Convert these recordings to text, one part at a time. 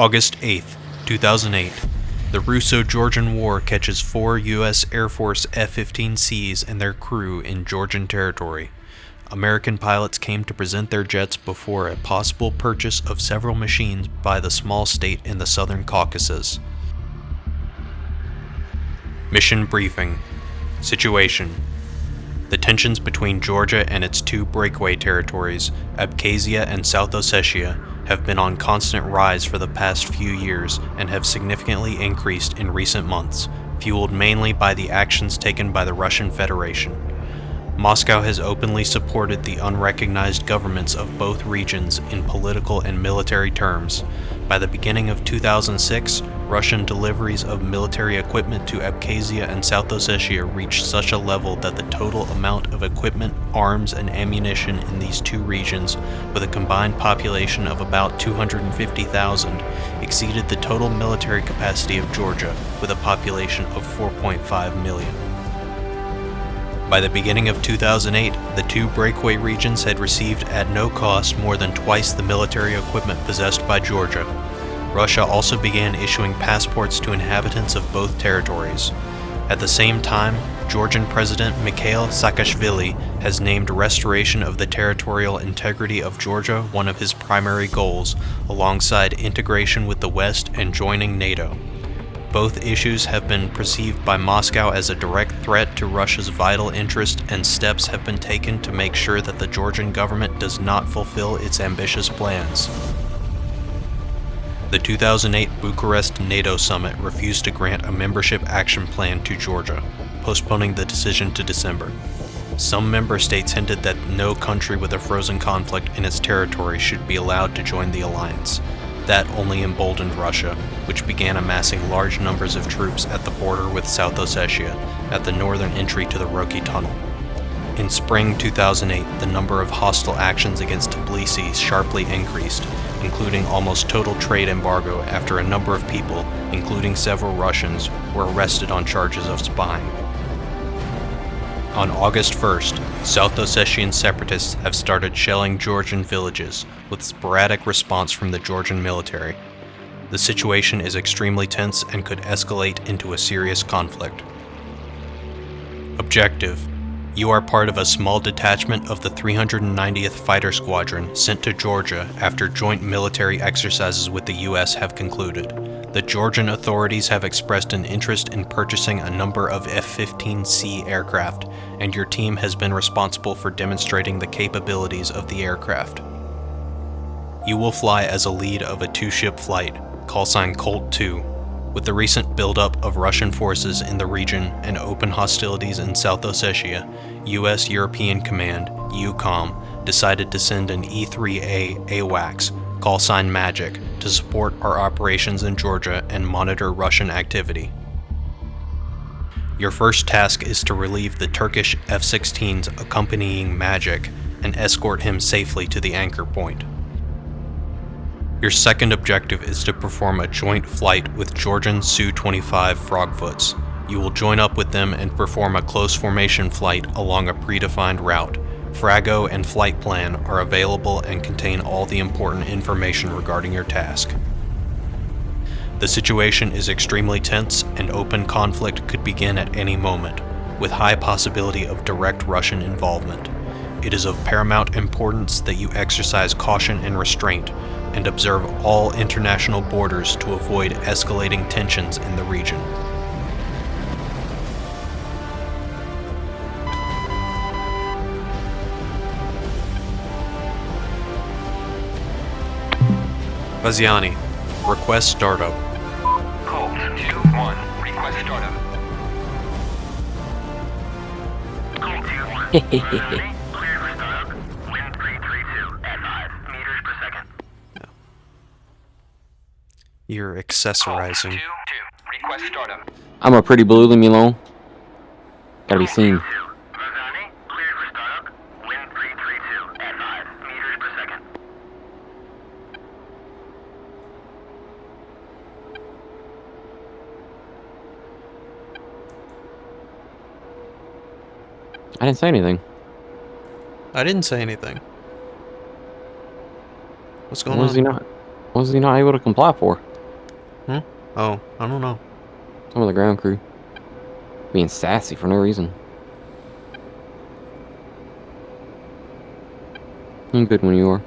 August 8th, 2008. The Russo-Georgian War catches 4 U.S. Air Force F-15Cs and their crew in Georgian territory. American pilots came to present their jets before a possible purchase of several machines by the small state in the southern Caucasus. Mission briefing. Situation. The tensions between Georgia and its 2 breakaway territories, Abkhazia and South Ossetia, have been on constant rise for the past few years and have significantly increased in recent months, fueled mainly by the actions taken by the Russian Federation. Moscow has openly supported the unrecognized governments of both regions in political and military terms. By the beginning of 2006, Russian deliveries of military equipment to Abkhazia and South Ossetia reached such a level that the total amount of equipment, arms, and ammunition in these 2 regions, with a combined population of about 250,000, exceeded the total military capacity of Georgia, with a population of 4.5 million. By the beginning of 2008, the 2 breakaway regions had received at no cost more than twice the military equipment possessed by Georgia. Russia also began issuing passports to inhabitants of both territories. At the same time, Georgian President Mikhail Saakashvili has named restoration of the territorial integrity of Georgia one of his primary goals, alongside integration with the West and joining NATO. Both issues have been perceived by Moscow as a direct threat to Russia's vital interest, and steps have been taken to make sure that the Georgian government does not fulfill its ambitious plans. The 2008 Bucharest NATO summit refused to grant a membership action plan to Georgia, postponing the decision to December. Some member states hinted that no country with a frozen conflict in its territory should be allowed to join the alliance. That only emboldened Russia, which began amassing large numbers of troops at the border with South Ossetia, at the northern entry to the Roki Tunnel. In spring 2008, the number of hostile actions against Tbilisi sharply increased, including almost total trade embargo after a number of people, including several Russians, were arrested on charges of spying. On August 1st, South Ossetian separatists have started shelling Georgian villages, with sporadic response from the Georgian military. The situation is extremely tense and could escalate into a serious conflict. Objective: you are part of a small detachment of the 390th Fighter Squadron sent to Georgia after joint military exercises with the U.S. have concluded. The Georgian authorities have expressed an interest in purchasing a number of F-15C aircraft, and your team has been responsible for demonstrating the capabilities of the aircraft. You will fly as a lead of a 2-ship flight, callsign Colt 2. With the recent buildup of Russian forces in the region and open hostilities in South Ossetia, U.S. European Command, EUCOM, decided to send an E-3A AWACS, callsign Magic, to support our operations in Georgia and monitor Russian activity. Your first task is to relieve the Turkish F-16s accompanying Magic and escort him safely to the anchor point. Your second objective is to perform a joint flight with Georgian Su-25 Frogfoots. You will join up with them and perform a close formation flight along a predefined route. Frago and flight plan are available and contain all the important information regarding your task. The situation is extremely tense and open conflict could begin at any moment, with high possibility of direct Russian involvement. It is of paramount importance that you exercise caution and restraint, and observe all international borders to avoid escalating tensions in the region. Vaziani, request startup. Colt 2-1, request startup. Colt 2-1, Vaziani, cleared for startup. Wind 332 at 5 meters per second. You're accessorizing. Colt 2-2, request startup. I'm a pretty blue, leave me alone. Gotta be seen. Vaziani, cleared for startup. Wind 332 at 5 meters per second. I didn't say anything. I didn't say anything. What's going What on? was he not able to comply for? Oh, I don't know. Some of the ground crew. Being sassy for no reason. I'm good when you are.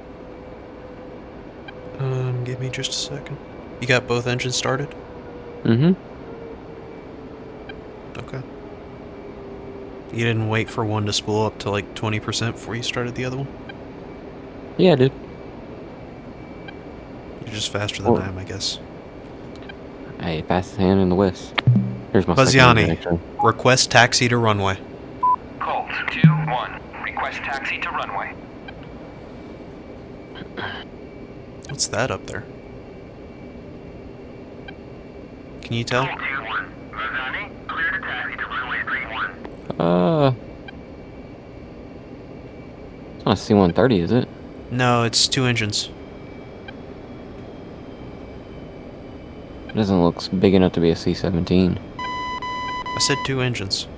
Give me just a second. You got both engines started? Mm-hmm. Okay. You didn't wait for one to spool up to like 20% before you started the other one? Yeah, I did. You're just faster than Or- I am, I guess. Hey, fastest hand in the West. Here's my second engine, Vaziani, actually. request taxi to runway. Colt 2-1. Request taxi to runway. What's that up there? Can you tell? Colt 2-1. Vaziani, clear to taxi to runway 31. It's not a C-130, is it? No, it's two engines. It doesn't look big enough to be a C-17. I said two engines.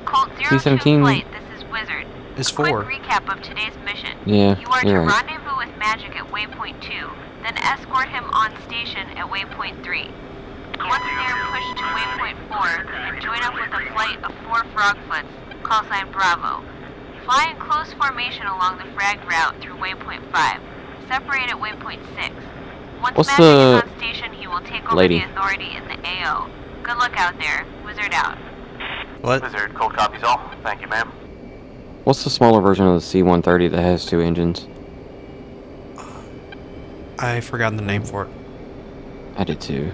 Colt 02 C-17 flight, this is Wizard. Is Quick 4. recap of today's mission. Yeah, You are to you're right. rendezvous with Magic at waypoint 2, then escort him on station at waypoint 3. Once there, push to waypoint 4 and join up with a flight of 4 Frogfoots, call sign Bravo. Fly in close formation along the frag route through waypoint 5. Separate at waypoint 6. Once What's Magic the is on station, he will take over lady? the authority in the AO. Good luck out there. Wizard out. What? Wizard, Colt copies all. Thank you, ma'am. What's the smaller version of the C-130 that has two engines? I forgot the name for it. I did too.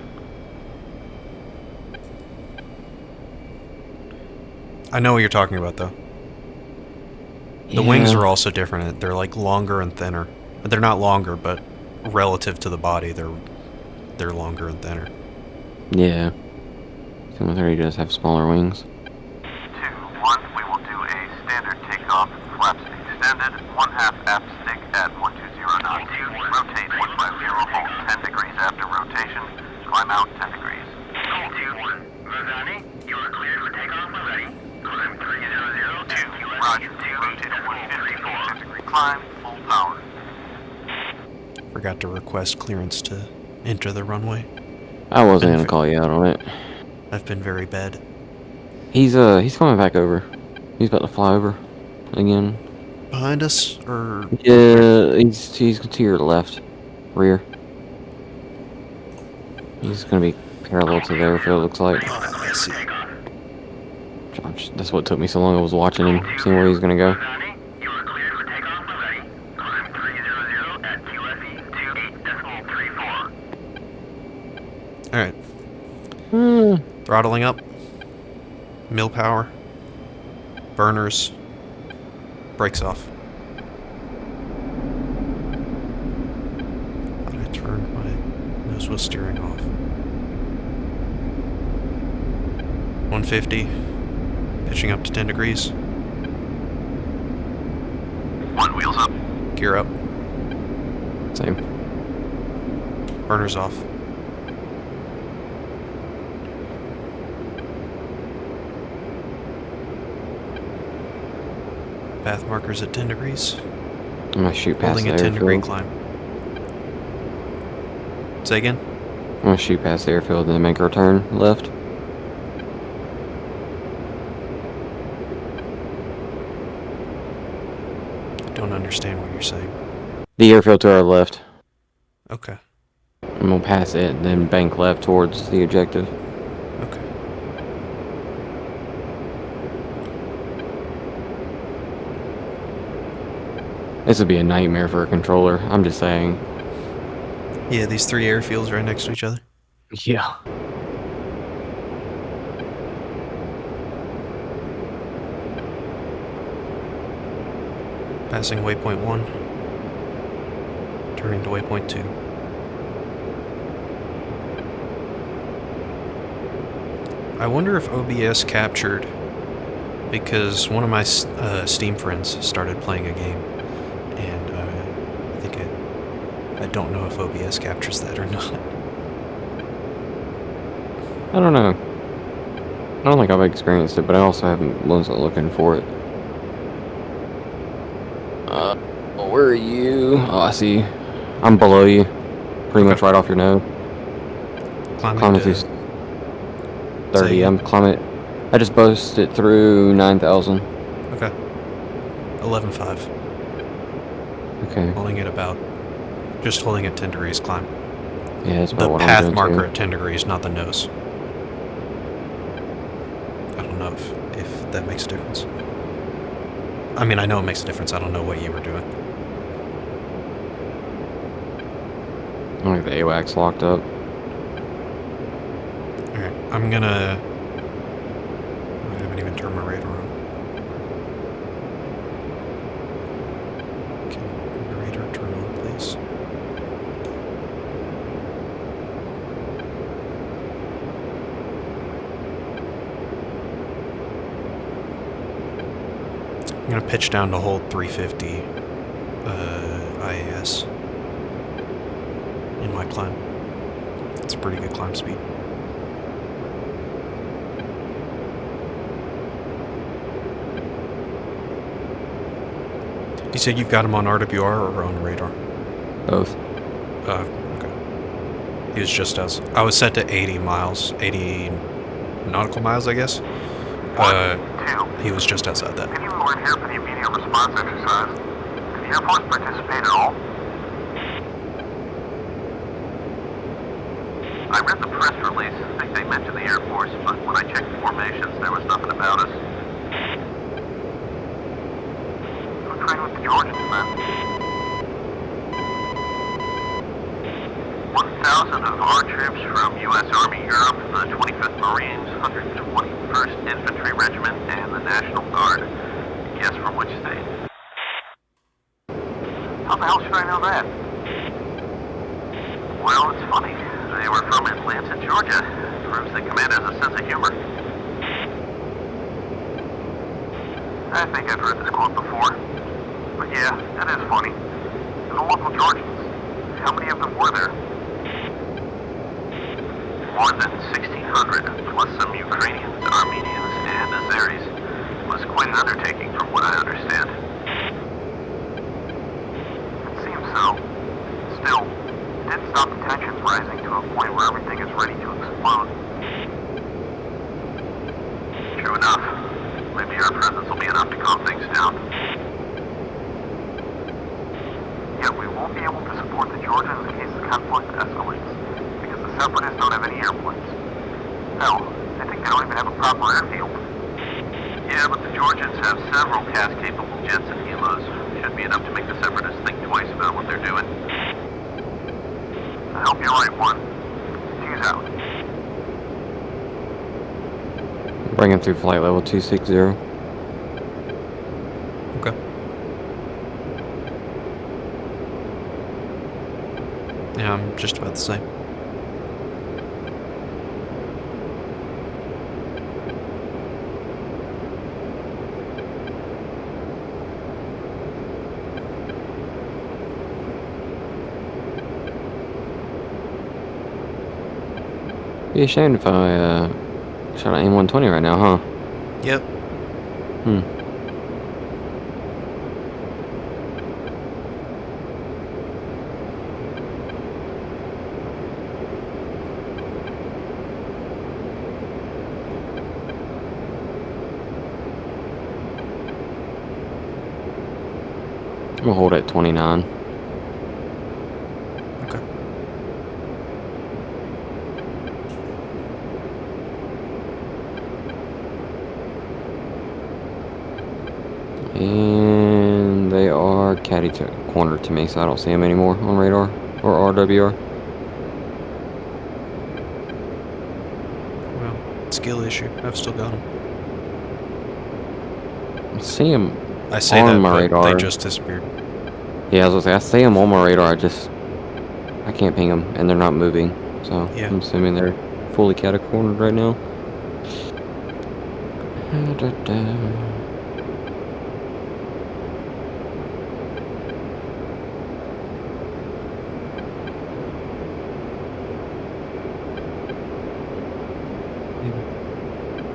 I know what you're talking about, though. The wings are also different. They're like longer and thinner. They're not longer, but relative to the body, they're longer and thinner. Yeah. C-130 does have smaller wings. 2-1, we will do a standard takeoff, flaps extended, 1/2 F stick at 120 knots. Rotate 150, hold 10 degrees after rotation, climb out 10 degrees. Colt 2-1, Vaziani, you are cleared for takeoff when ready. Climb 300, 2, roger, rotate at 150, 10 degree climb, full power. Forgot to request clearance to enter the runway. I wasn't gonna call you out on it. I've been very bad. He's coming back over. He's about to fly over again. Behind us, or Yeah, he's to your left, rear. He's gonna be parallel to the airfield, looks like. I see. That's what took me so long. I was watching him, seeing where he's gonna go. Vaziani, you are cleared for takeoff when ready. Climb 300 at QFE 28.34. All right. Throttling up. Mill power. Burners. Brakes off. Thought I turned my nose wheel steering off. 150. Pitching up to 10 degrees. 1 wheels up. Gear up. Same. Burners off. Path markers at 10 degrees. I'm gonna shoot past Holding the a 10-degree airfield. climb. Say again? I'm gonna shoot past the airfield and then make our turn left. I don't understand what you're saying. The airfield to our left. Okay. I'm gonna pass it and then bank left towards the objective. Okay. This would be a nightmare for a controller. I'm just saying. Yeah, these 3 airfields right next to each other. Yeah. Passing waypoint 1. Turning to waypoint 2. I wonder if OBS captured, because one of my Steam friends started playing a game, and I don't know if OBS captures that or not. I don't know. I don't think I've experienced it, but I also haven't wasn't looking for it. Where are you? Oh, I see you. I'm below you. Pretty much right off your nose. Climbing to through 30. I'm climbing. I just boasted through 9,000. Okay. 11.5. Okay. Holding it about. Just holding at 10 degrees climb. Yeah, that's about The what I'm path doing marker too. at 10 degrees, not the nose. I don't know if that makes a difference. I mean, I know it makes a difference. I don't know what you were doing. I don't think the AWACS locked up. Alright, I'm gonna... I haven't even turned my radar on. Can the radar turn on, please? I'm gonna pitch down to hold 350 IAS in my climb. It's a pretty good climb speed. You said you've got him on RWR or on radar? Both. Okay. He was just as... I was set to 80 miles. 80 nautical miles, I guess. He was just outside that. Anyone weren't here for the immediate response exercise? Did the Air Force participate at all? I read the press release. I think they mentioned the Air Force, but when I checked formations, there was nothing about us. Who trained with the Georgians, man? 1,000 of our troops from U.S. Army Europe, the 25th Marines, 121st Infantry Regiment, and the National Guard. Guess from which state? How the hell should I know that? Well, it's funny. They were from Atlanta, Georgia. Proves the command has a sense of humor. I think I've heard this quote before. But yeah, that is funny. And the local Georgians, how many of them were there? More than 1,600, plus some Ukrainians, Armenians, and Azeris. It was quite an undertaking from what I understand. It seems so. Still, it did stop the tensions rising to a point where everything is ready to explode. True enough. Maybe our presence will be enough to calm things down. Yet we won't be able to support the Georgians in case the conflict escalates, because the Separatists don't have any airplanes. Hell, I think they don't even have a proper airfield. Yeah, but the Georgians have several CAS-capable jets and helos. Should be enough to make the Separatists think twice about what they're doing. I hope you're right, one. Two's out. Bringing through flight level 260. Okay. Yeah, I'm just about the same. Be ashamed if I shot an AIM-120 right now, huh? Yep. I'm gonna hold it at 29. Okay. And they are caddy corner to me, so I don't see them anymore on radar or RWR. Well, skill issue. I've still got them. I see them I say on that, my but radar. they just disappeared. Yeah, I was gonna say, I see them on my radar, I can't ping them, and they're not moving, so Yeah. I'm assuming they're fully caddy cornered right now.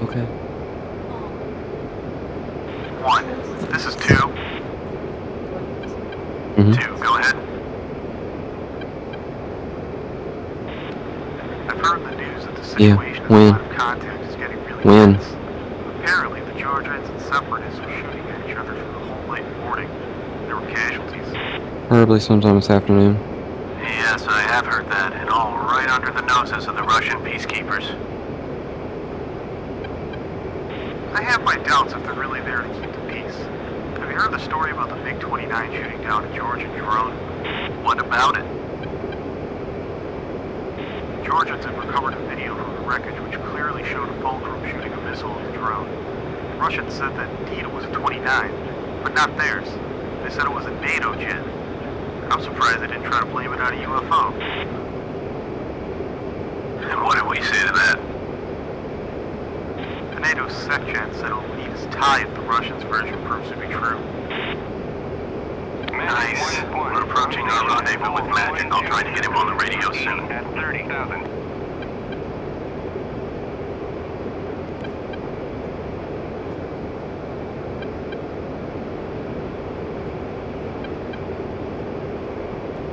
Okay. One. This is two. Mm-hmm. Two, go ahead. I've heard the news that the Yeah, situation when? out of contact is getting really When? tense. Apparently, the Georgians and separatists were shooting at each other through the whole night and morning. There were casualties. Probably sometime this afternoon. Yes, I have heard that, and all right under the noses of the Russian peacekeepers. I have my doubts if they're really there to keep the peace. Have you heard the story about the MiG-29 shooting down a Georgian drone? What about it? Georgians have recovered a video from the wreckage which clearly showed a Fulcrum shooting a missile at the drone. Russians said that indeed it was a 29, but not theirs. They said it was a NATO jet. I'm surprised they didn't try to blame it on a UFO. And what did we say to that? The NATO SecGen said it'll need his tie if the Russians' version proves to be true. Nice. We're approaching our rendezvous with Magic. I'll try to get him on the radio soon. At 30,000.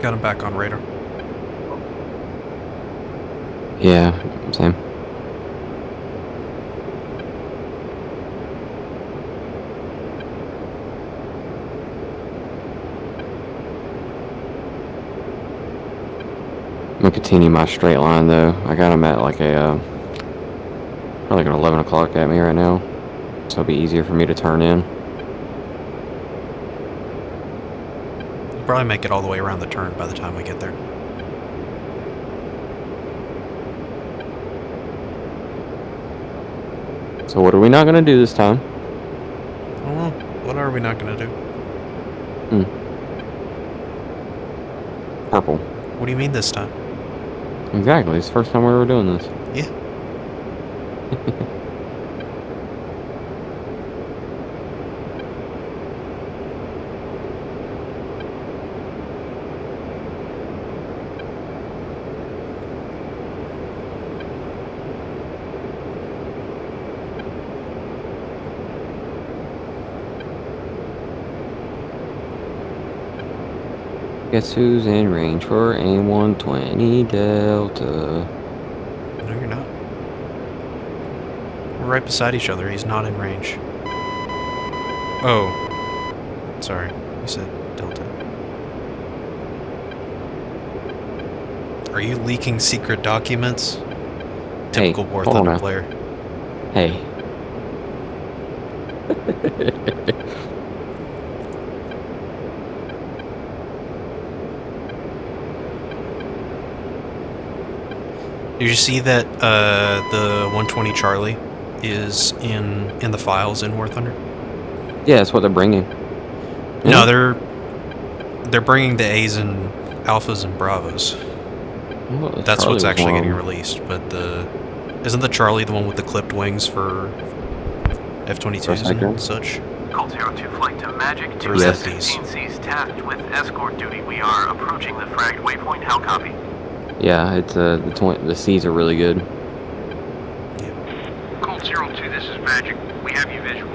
Got him back on radar. Yeah, same. I'm gonna continue my straight line though. I got him at like a probably like an 11 o'clock at me right now, so it'll be easier for me to turn in. We'll probably make it all the way around the turn by the time we get there. So what are we not gonna do this time? I don't know. What are we not gonna do? Purple. What do you mean this time? Exactly. It's the first time we were doing this. Yeah. Guess who's in range for A120 Delta? No, you're not. We're right beside each other. He's not in range. Oh. Sorry. You said Delta. Are you leaking secret documents? Typical War hold on Thunder now. player. Hey. Did you see that the 120 Charlie is in the files in War Thunder? Yeah, that's what they're bringing. No, they're bringing the A's and Alphas and Bravos. Well, That's Charlie what's was actually one of getting them. released. But isn't the Charlie the one with the clipped wings for F-22s and such? Colt 02 flight to Magic. Or Two is that F-15Cs tasked with escort duty. We are approaching the fragged waypoint. How copy? Yeah, it's the C's are really good. Colt 02, this is Magic. We have you visual.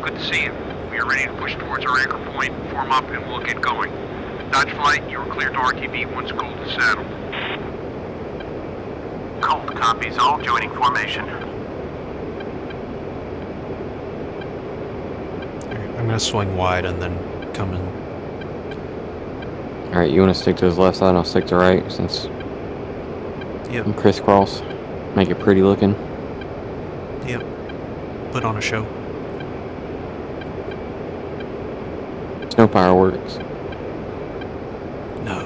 Good to see you. We are ready to push towards our anchor point, form up, and we'll get going. Dodge flight, you are clear to RTB once Colt is saddled. Colt copies, all joining formation. Alright, I'm gonna swing wide and then come in. Alright, you want to stick to his left side and I'll stick to right since Yep. I'm crisscross. Make it pretty looking. Yep. Put on a show. There's no fireworks. No.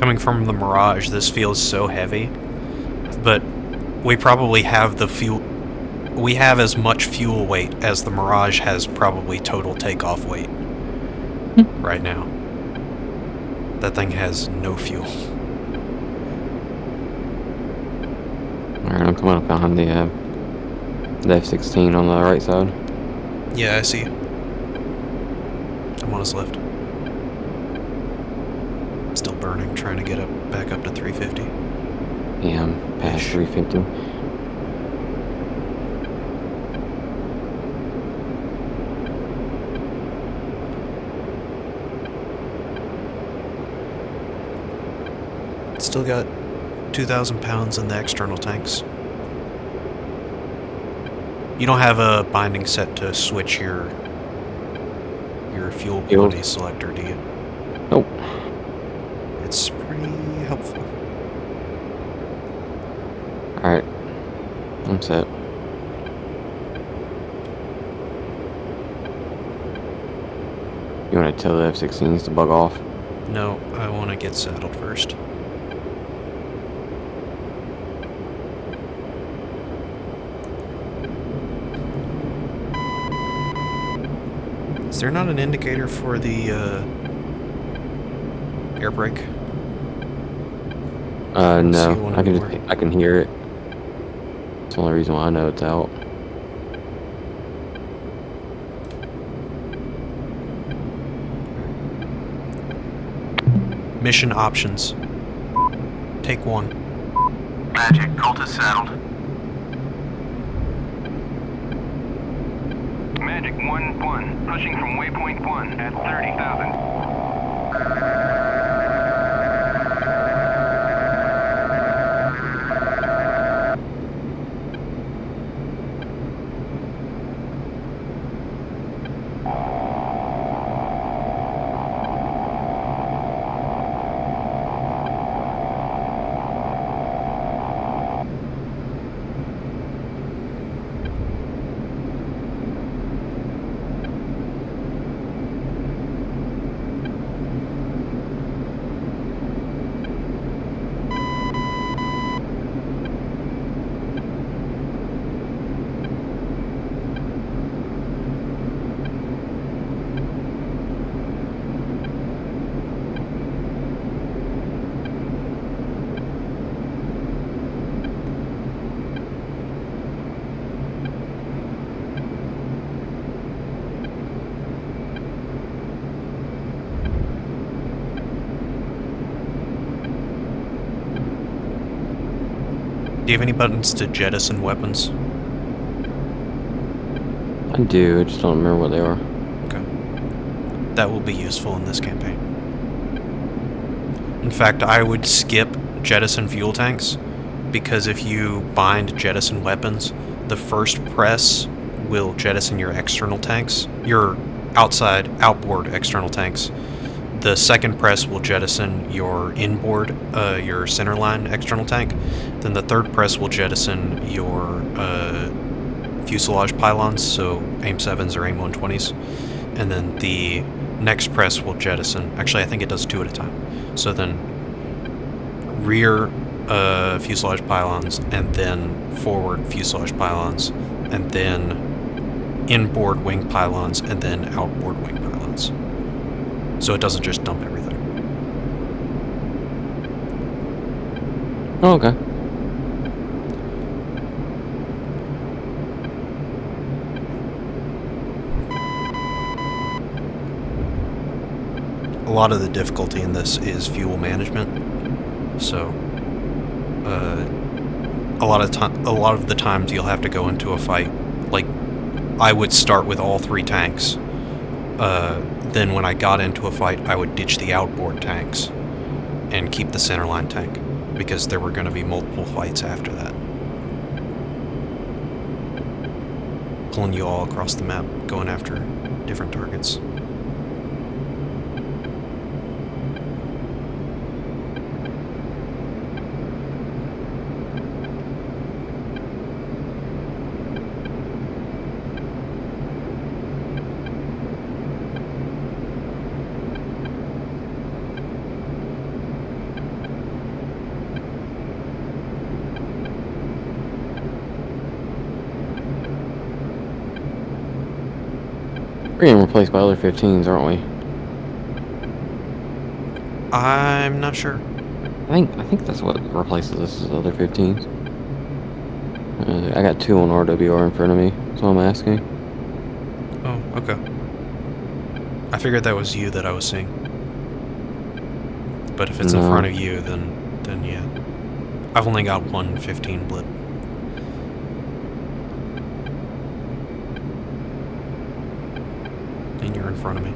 Coming from the Mirage, this feels so heavy, but we probably have the fuel. We have as much fuel weight as the Mirage has probably total takeoff weight right now. That thing has no fuel. Alright, I'm coming up behind the F-16 on the right side. Yeah, I see. I'm on his left. Still burning, trying to get back up to 350. Yeah, I'm past 350. Still got 2,000 pounds in the external tanks. You don't have a binding set to switch your fuel quantity selector, do you? Nope. It's pretty helpful. Alright. I'm set. You want to tell the F-16s to bug off? No, I want to get saddled first. Is there not an indicator for the air brake? No. I can hear it. It's the only reason why I know it's out. Mission options. Take 1. Magic, Colt is saddled. Magic 1-1, pushing from waypoint 1 at 30,000. Do you have any buttons to jettison weapons? I do, I just don't remember what they are. Okay. That will be useful in this campaign. In fact, I would skip jettison fuel tanks, because if you bind jettison weapons, the first press will jettison your external tanks, your outboard external tanks. The second press will jettison your inboard, your centerline external tank. Then the third press will jettison your fuselage pylons, so AIM-7s or AIM-120s. And then the next press will jettison, actually I think it does 2 at a time. So then rear fuselage pylons, and then forward fuselage pylons, and then inboard wing pylons, and then outboard wing pylons. So it doesn't just dump everything. Oh, okay. A lot of the difficulty in this is fuel management. So, a lot of the times you'll have to go into a fight. Like, I would start with all 3 tanks. Then when I got into a fight, I would ditch the outboard tanks and keep the centerline tank, because there were going to be multiple fights after that. Pulling you all across the map, going after different targets. We're getting replaced by other 15s, aren't we? I'm not sure. I think that's what replaces us as other 15s. I got 2 on RWR in front of me, so I'm asking. Oh, okay. I figured that was you that I was seeing. But if it's in front of you, then yeah. I've only got one 15 blip. And you're in front of me.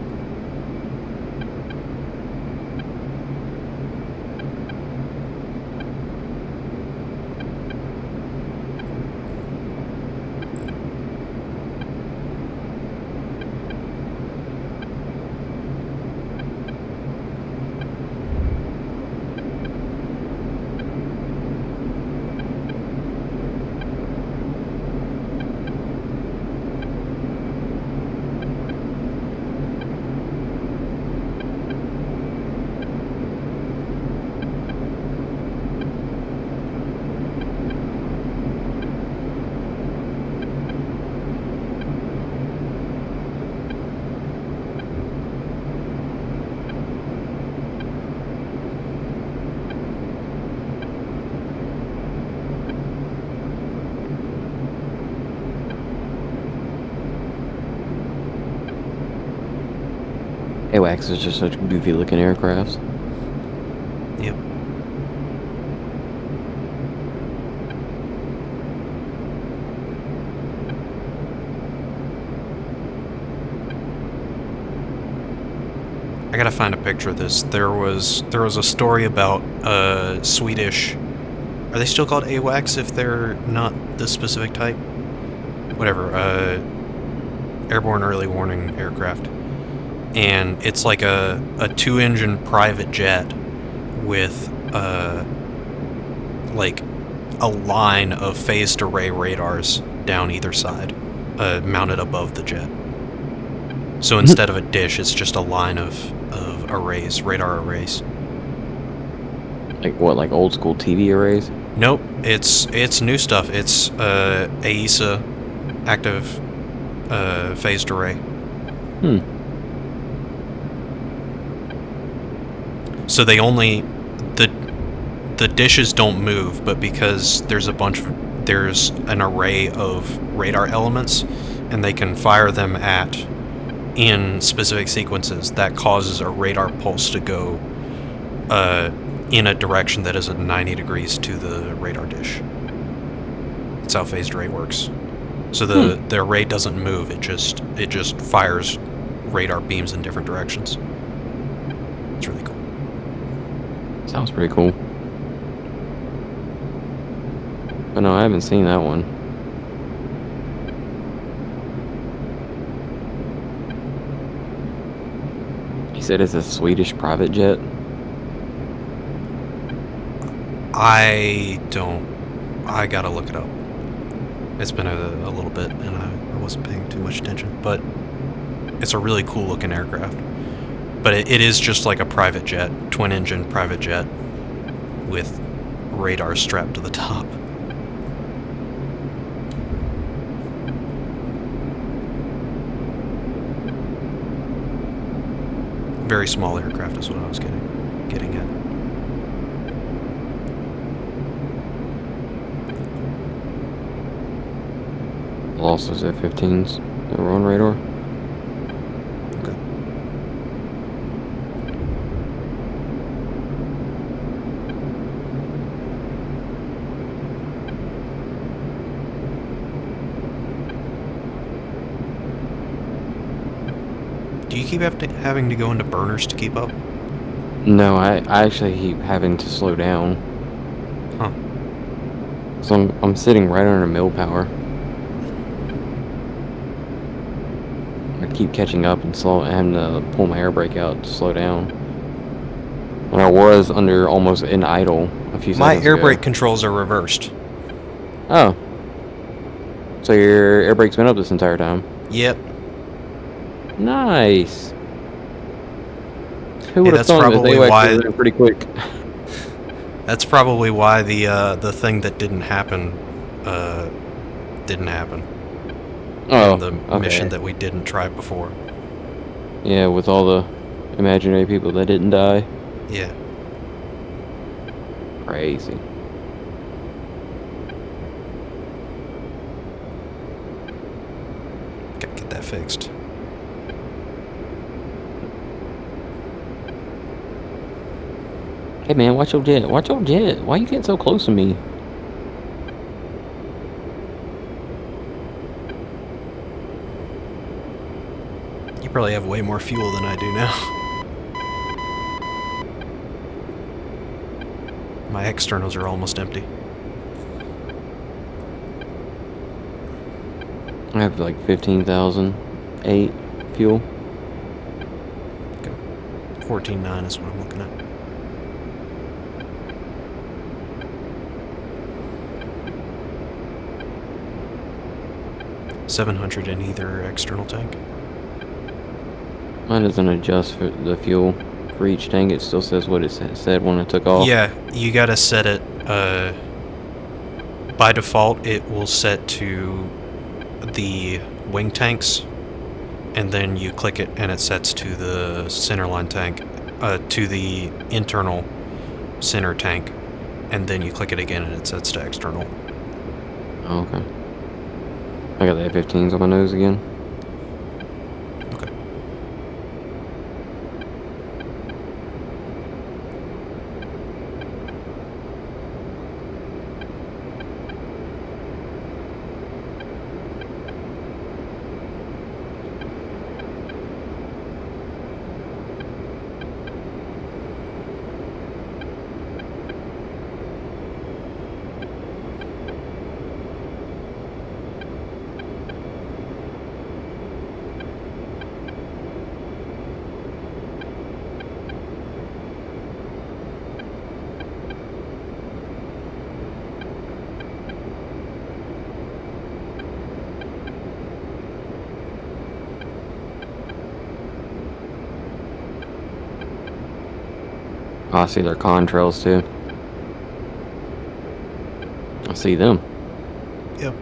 AWACS is just such goofy looking aircrafts. Yep. I gotta find a picture of this. There was a story about Swedish. Are they still called AWACS if they're not this specific type? Whatever. Airborne Early Warning Aircraft. And it's like a 2-engine private jet with like a line of phased array radars down either side, mounted above the jet. So instead of a dish, it's just a line of arrays, radar arrays. Like what, like old school TV arrays? Nope, it's new stuff. It's AESA active phased array. So they only the dishes don't move, but because there's an array of radar elements, and they can fire them in specific sequences, that causes a radar pulse to go in a direction that isn't 90 degrees to the radar dish. That's how phased array works. So the array doesn't move; it just fires radar beams in different directions. It's really cool. Sounds pretty cool. But no, I haven't seen that one. You said it's a Swedish private jet? I gotta look it up. It's been a little bit, and I wasn't paying too much attention, but it's a really cool looking aircraft. But it is just like a private jet, twin-engine private jet with radar strapped to the top. Very small aircraft is what I was getting at. Lost those F-15s that were on radar. Okay. Do you keep having to go into burners to keep up? No, I actually keep having to slow down. Huh. So I'm sitting right under mill power. I keep catching up and having to pull my air brake out to slow down. When I was almost in idle a few My seconds air ago. brake controls are reversed. Oh. So your air brake's been up this entire time? Yep. Nice. Who would have that's thought probably that why- they were pretty quick? That's probably why the thing that didn't happen didn't happen. Oh, The okay. mission that we didn't try before. Yeah, with all the imaginary people that didn't die. Yeah. Crazy. Gotta get that fixed. Hey man, watch your jet. Watch your jet. Why you getting so close to me? You probably have way more fuel than I do now. My externals are almost empty. I have like 15,008 fuel. Okay. 14.9 is what I'm looking at. $700 in either external tank. Mine doesn't adjust for the fuel for each tank. It still says what it said when I took off. Yeah, you gotta set it, by default it will set to the wing tanks, and then you click it and it sets to the centerline tank, to the internal center tank, and then you click it again and it sets to external. Oh, okay. I got the F-15s on my nose again. Okay. Oh, I see their contrails too. I see them. Yep.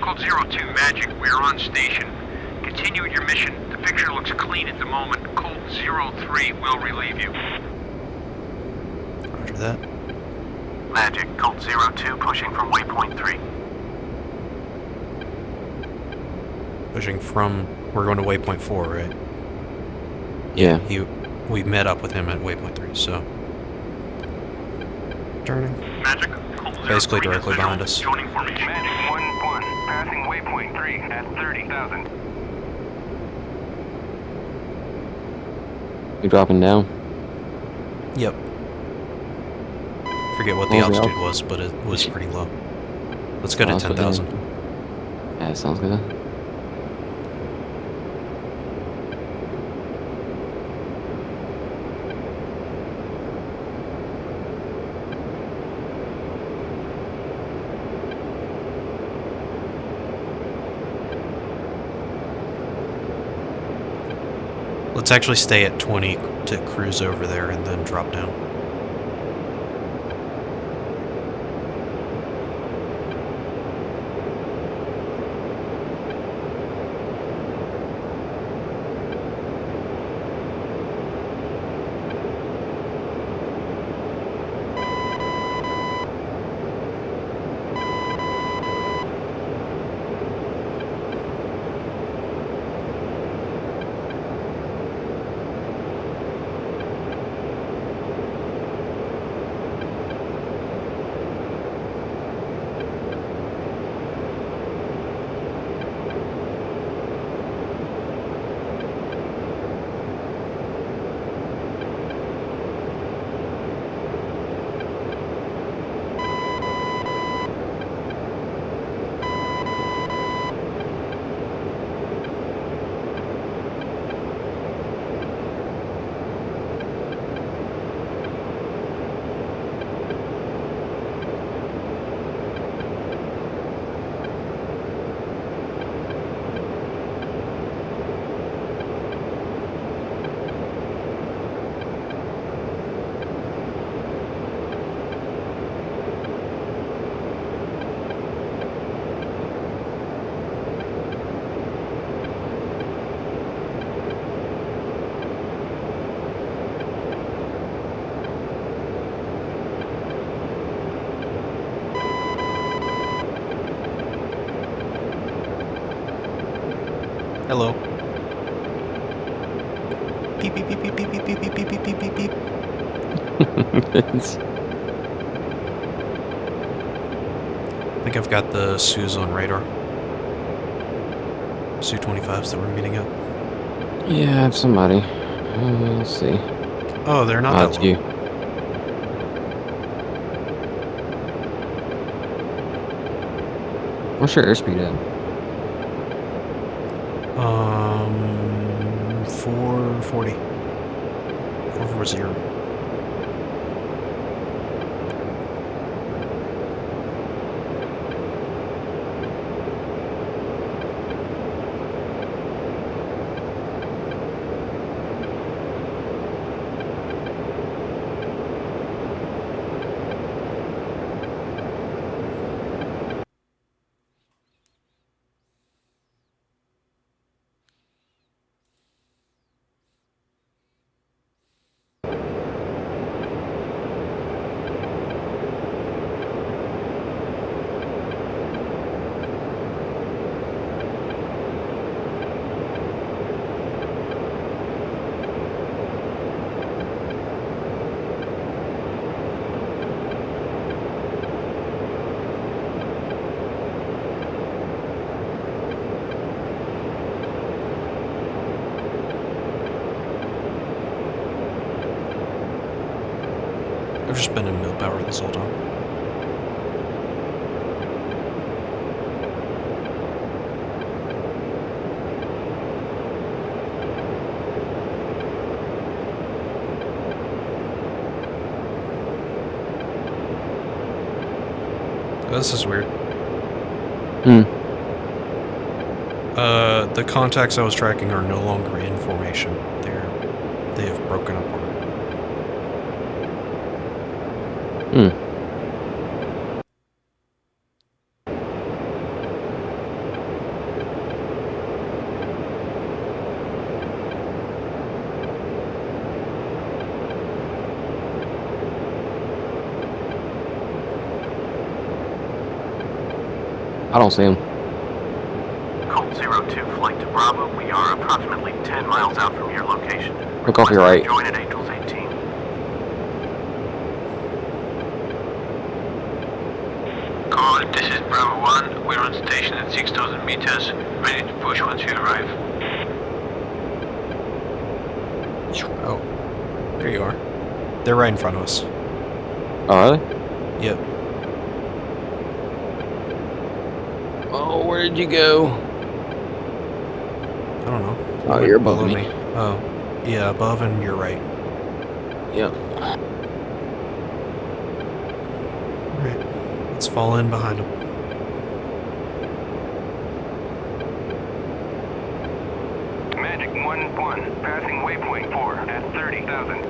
Code 02, Magic, we are on station. Continue with your mission. The picture looks clean at the moment. Code 03 will relieve you. Roger that. Magic, Colt 02, pushing from waypoint 3. Pushing from... We're going to waypoint 4, right? Yeah. We met up with him at waypoint 3, so... Turning. Magic, Colt 03 Basically directly is behind us. joining formation. Magic 1-1, passing waypoint 3 at 30,000. You dropping down? Yep. Forget what the What was the altitude was, but it was pretty low. Let's go to Let's put 10,000. Yeah, sounds good. Let's actually stay at 20 to cruise over there and then drop down. Beep, beep, beep, beep, beep, beep, beep, beep, beep, beep, beep, beep, beep. I think I've got the Sues on radar. Su-25s that we're meeting up. Yeah, I have somebody. Let's see. Oh, they're not that It's low. you. What's your airspeed at? 440. 440. I've just been in mill power this whole time. Oh, this is weird. The contacts I was tracking are no longer in formation. They have broken apart. I don't see him. Colt 02, flight to Bravo. We are approximately 10 miles out from your location. Look off your right. Join at Angels 18. Call, this is Bravo 1. We're on station at 6,000 meters. Ready to push once you arrive. Oh, there you are. They're right in front of us. Oh, are they? Yep. Oh, where did you go? I don't know. Oh, Went you're above below me. Oh, yeah, above and you're right. Yep. Alright, let's fall in behind them. Magic 1-1, passing waypoint 4 at 30,000.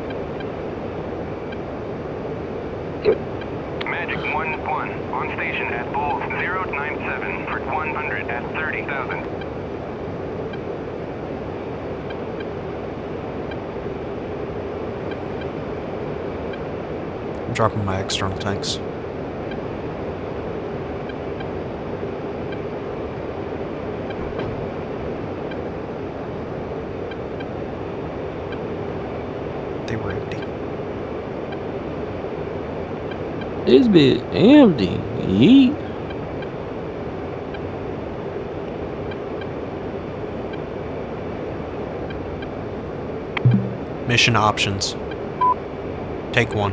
Magic 1-1, on station at Bulls 097 for 100 at 30,000. I'm dropping my external tanks. They were empty. This bit empty. Yeet. Mission options. Take 1.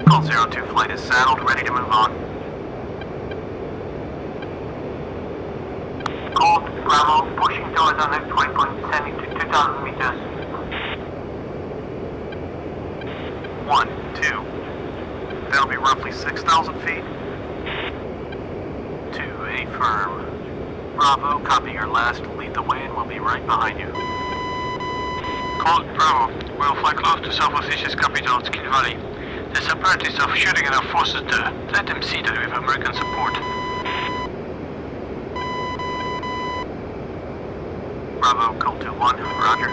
Colt 02, flight is saddled, ready to move on. Colt Bravo, pushing towards our next waypoint, sending to 2,000 meters. 1, 2. That'll be roughly 6,000 feet. 2, affirm. Bravo, copy your last, lead the way and we'll be right behind you. Colt Bravo, we'll fly close to South Ossetia's capital, Skin Valley. There's apparently some shooting at our forces there. Let them see that we have American support. Bravo, Colt 2-1, roger.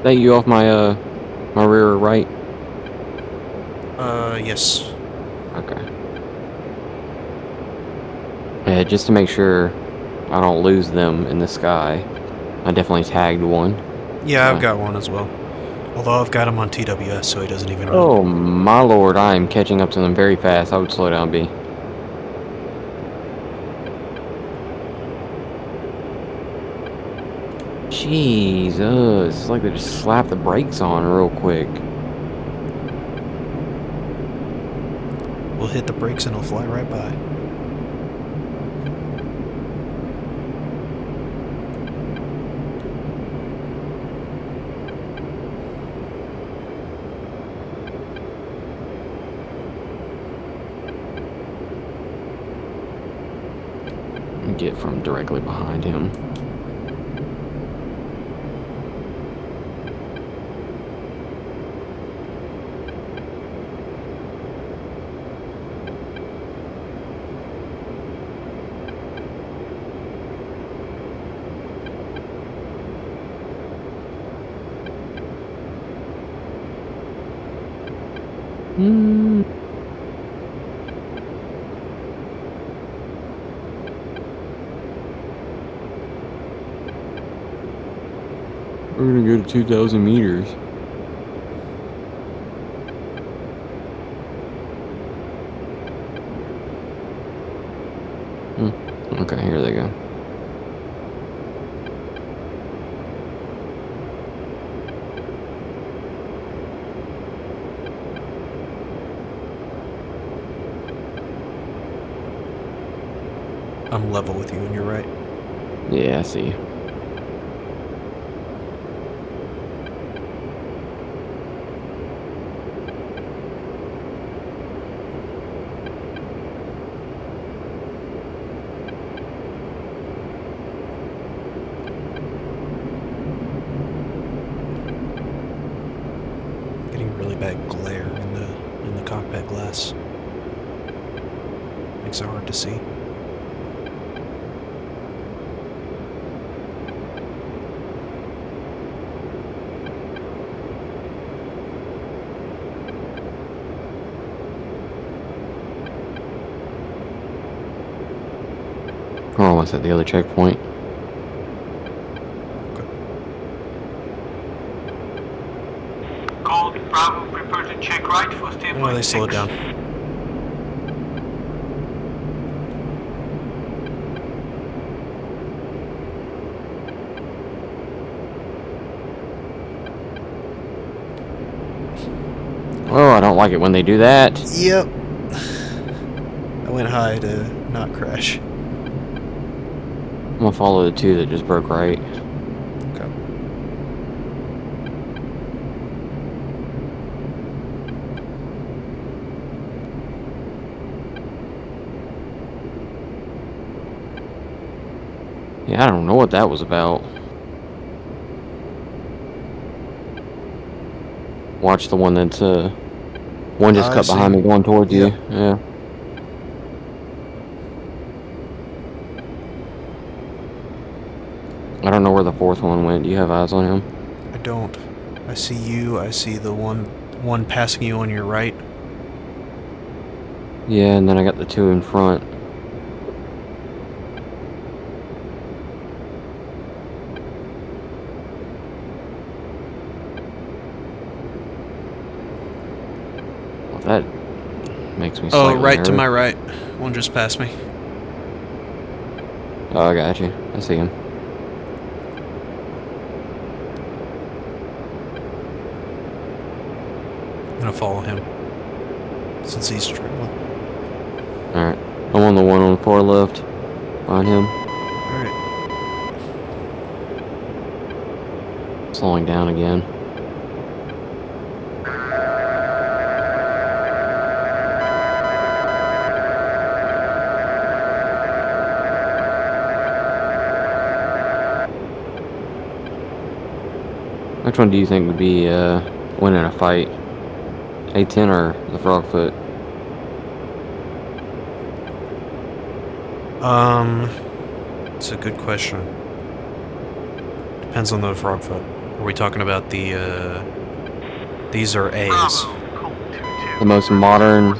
That you off my my rear right? Yes. Okay. Yeah, just to make sure I don't lose them in the sky. I definitely tagged one. Yeah, So. I've got one as well. Although I've got him on TWS, so he doesn't even know. Oh my lord, I am catching up to them very fast. I would slow down, B. Jesus, it's like they just slapped the brakes on real quick. We'll hit the brakes and he'll fly right by. Get from directly behind him. We're gonna go to 2,000 meters. Okay, here they go. I'm level with you and you're right. Yeah, I see. Getting really bad glare in the cockpit glass. Makes it hard to see. We're almost at the other checkpoint. Gold, Bravo, prepare to check right for stable. Oh, they slowed down. Oh, I don't like it when they do that. Yep. I went high to not crash. I'm gonna follow the two that just broke right. Okay. Yeah, I don't know what that was about. Watch the one that's one just I cut behind see. me going towards you. Yeah. I don't know where the fourth one went. Do you have eyes on him? I don't. I see you. I see the one passing you on your right. Yeah, and then I got the two in front. Well, that makes me Oh, slightly right to nervous. my right. One just passed me. Oh, I got you. I see him. I'm gonna follow him since he's traveling. Alright. I'm on the one on the far left. Behind him. Alright. Slowing down again. Which one do you think would be winning a fight? A10 or the Frogfoot? It's a good question. Depends on the Frogfoot. Are we talking about the, these are A's. Bravo, Colt 2-2. The most modern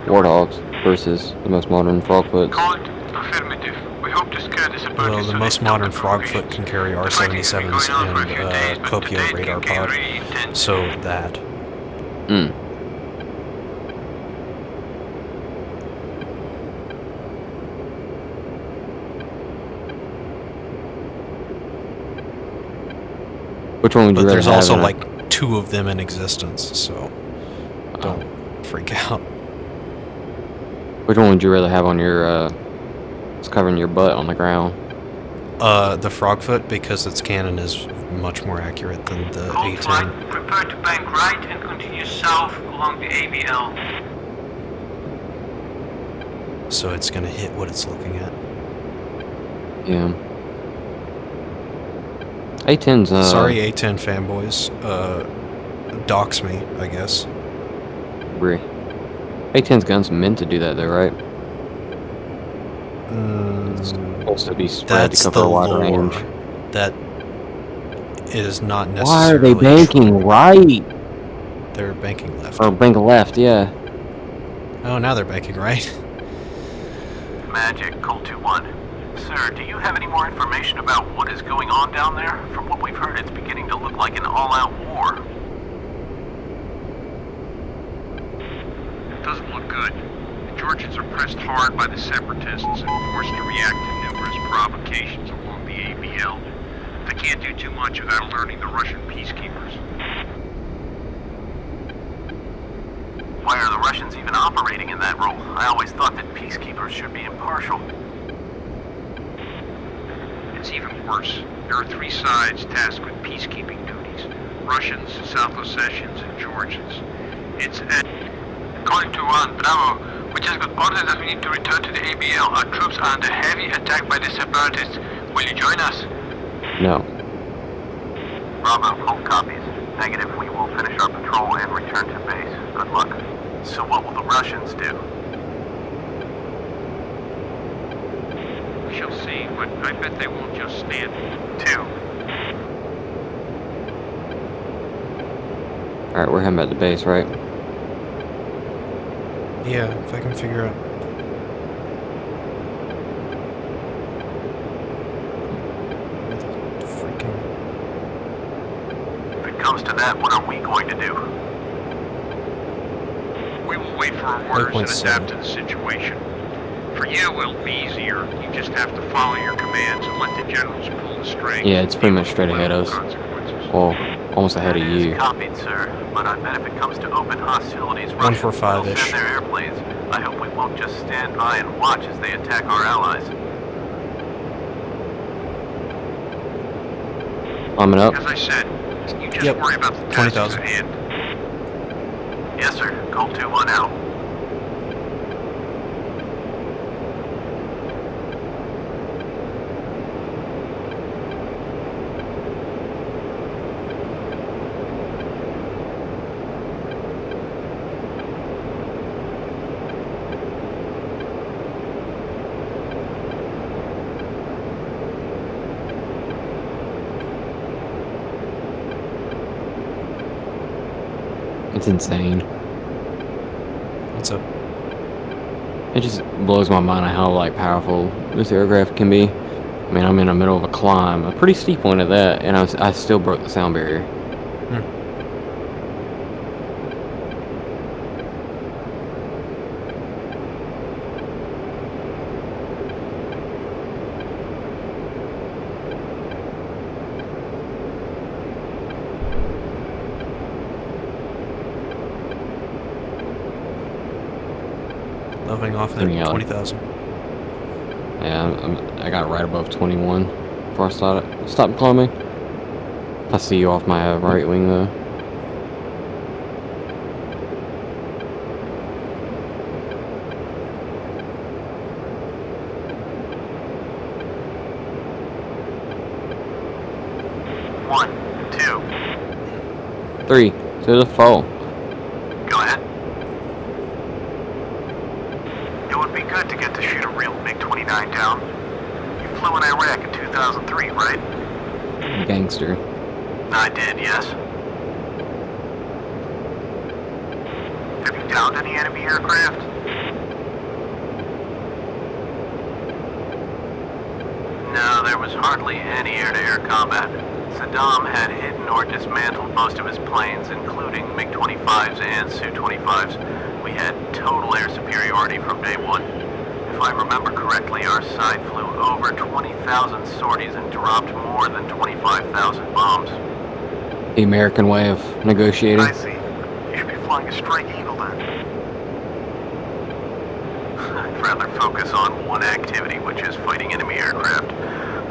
Warthogs versus the most modern Frogfoots. Colt, affirmative. We hope to scare this approach. Well, the most modern Frogfoot can carry R-77s and Copio radar pod, so that. Hmm. Which one would you But rather there's have also in a- like 2 of them in existence, so don't freak out. Which one would you rather have on your, it's covering your butt on the ground? The Frogfoot, because its cannon is much more accurate than the Colt flight, A-10. prepare to bank right and continue south along the ABL. So it's gonna hit what it's looking at. Yeah. A-10's, Sorry, A-10 fanboys. Dox me, I guess. Bree. A-10's guns meant to do that though, right? It's supposed to be spread That's to the cover a wide lore. range. That is not Why necessarily are they banking true. right? They're banking left. Or bank left, yeah. Oh, now they're banking right. Magic, Colt 2-1. Sir, do you have any more information about what is going on down there? From what we've heard, it's beginning to look like an all-out war. It doesn't look good. The Georgians are pressed hard by the separatists and forced to react to numerous provocations along the ABL. They can't do too much without alerting the Russian peacekeepers. Why are the Russians even operating in that role? I always thought that peacekeepers should be impartial. It's even worse. There are 3 sides tasked with peacekeeping duties. Russians, South Ossetians, and Georgians. It's Calling to 1, Bravo. We just got orders that we need to return to the ABL. Our troops are under heavy attack by the separatists. Will you join us? No. Bravo, Colt copies. Negative, we will finish our patrol and return to base. Good luck. So what will the Russians do? We shall see, but I bet they won't just stand. 2. Alright, we're heading back to base, right? Yeah, if I can figure out. Freaking. If it comes to that, what are we going to do? We will wait for our orders and 8.7. adapt to the situation. For you, it'll be easier. You just have to follow your commands and let the generals pull the strings. Yeah, it's pretty much straight ahead of us. Consequences. Well, almost ahead of That is you. copied, sir. But I bet if it comes to open hostilities, 145-ish. will send their airplanes. I hope we won't just stand by and watch as they attack our allies. Climbing up. As I said, you just Yep. worry about the tasks 20,000. at hand. Yes, sir. Colt 2-1 out. It's insane. What's up? It just blows my mind how like powerful this aircraft can be. I mean, I'm in the middle of a climb, a pretty steep one at that, and I still broke the sound barrier. Leveling off at Coming out. 20,000. Yeah, I got right above 21 before I stopped climbing. I see you off my right wing though. One, 2. 3 to the 4. Go ahead. It would be good to get to shoot a real MiG-29 down. You flew in Iraq in 2003, right? Gangster. I did, yes. Have you downed any enemy aircraft? No, there was hardly any air-to-air combat. Saddam had hidden or dismantled most of his planes, including MiG-25s and Su-25s. We had total air superiority from day one. If I remember correctly, our side flew over 20,000 sorties and dropped more than 25,000 bombs. The American way of negotiating. I see. You should be flying a Strike Eagle then. I'd rather focus on one activity, which is fighting enemy aircraft.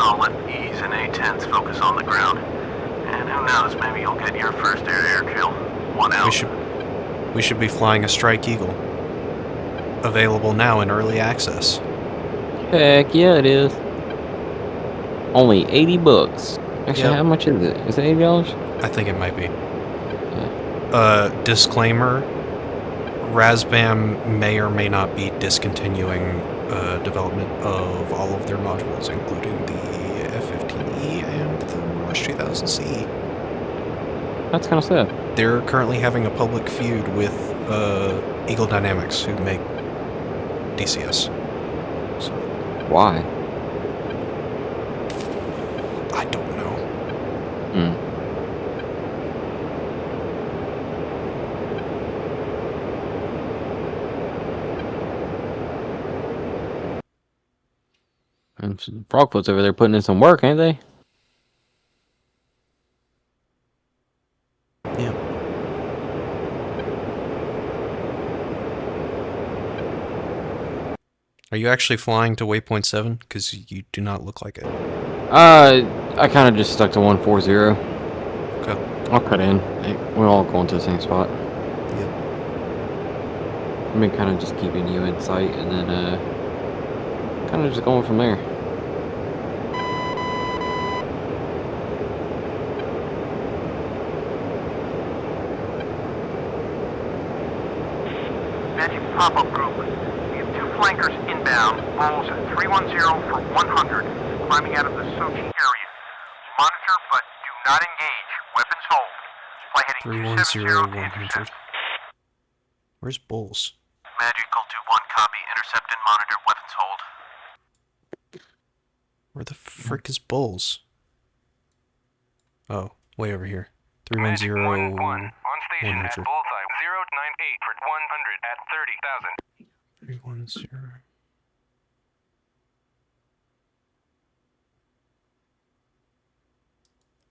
I'll let E's and A-10s focus on the ground. And who knows, maybe you'll get your first air-to-air kill. One out. We should be flying a Strike Eagle. Available now in early access. Heck yeah, it is. Only 80 bucks. Actually, Yep. how much is it? Is it $80? I think it might be. Yeah. Disclaimer, Razbam may or may not be discontinuing development of all of their modules, including the F-15E and the Rush 2000C. That's kind of sad. They're currently having a public feud with Eagle Dynamics, who make DCS. So, Why? I don't know. Hmm. And Frogfoot's over there putting in some work, ain't they? Yeah. Are you actually flying to waypoint 7? Because you do not look like it. I kind of just stuck to 140. Okay. I'll cut in. Hey, we're all going to the same spot. Yep. I've been kind of just keeping you in sight, and then kind of just going from there. Magic pop-up group. We have 2 flankers inbound. Bulls 310 for 100. Climbing out of the Sochi area. Monitor, but do not engage. Weapons hold. Fly heading 270 to 310-100. intercept. Where's Bulls? Magical 2-1 copy. Intercept and monitor. Weapons hold. Where the frick is Bulls? Oh, way over here. 310. 1-1. On station 100. at bullseye 098 for 100 at 30,000. 310.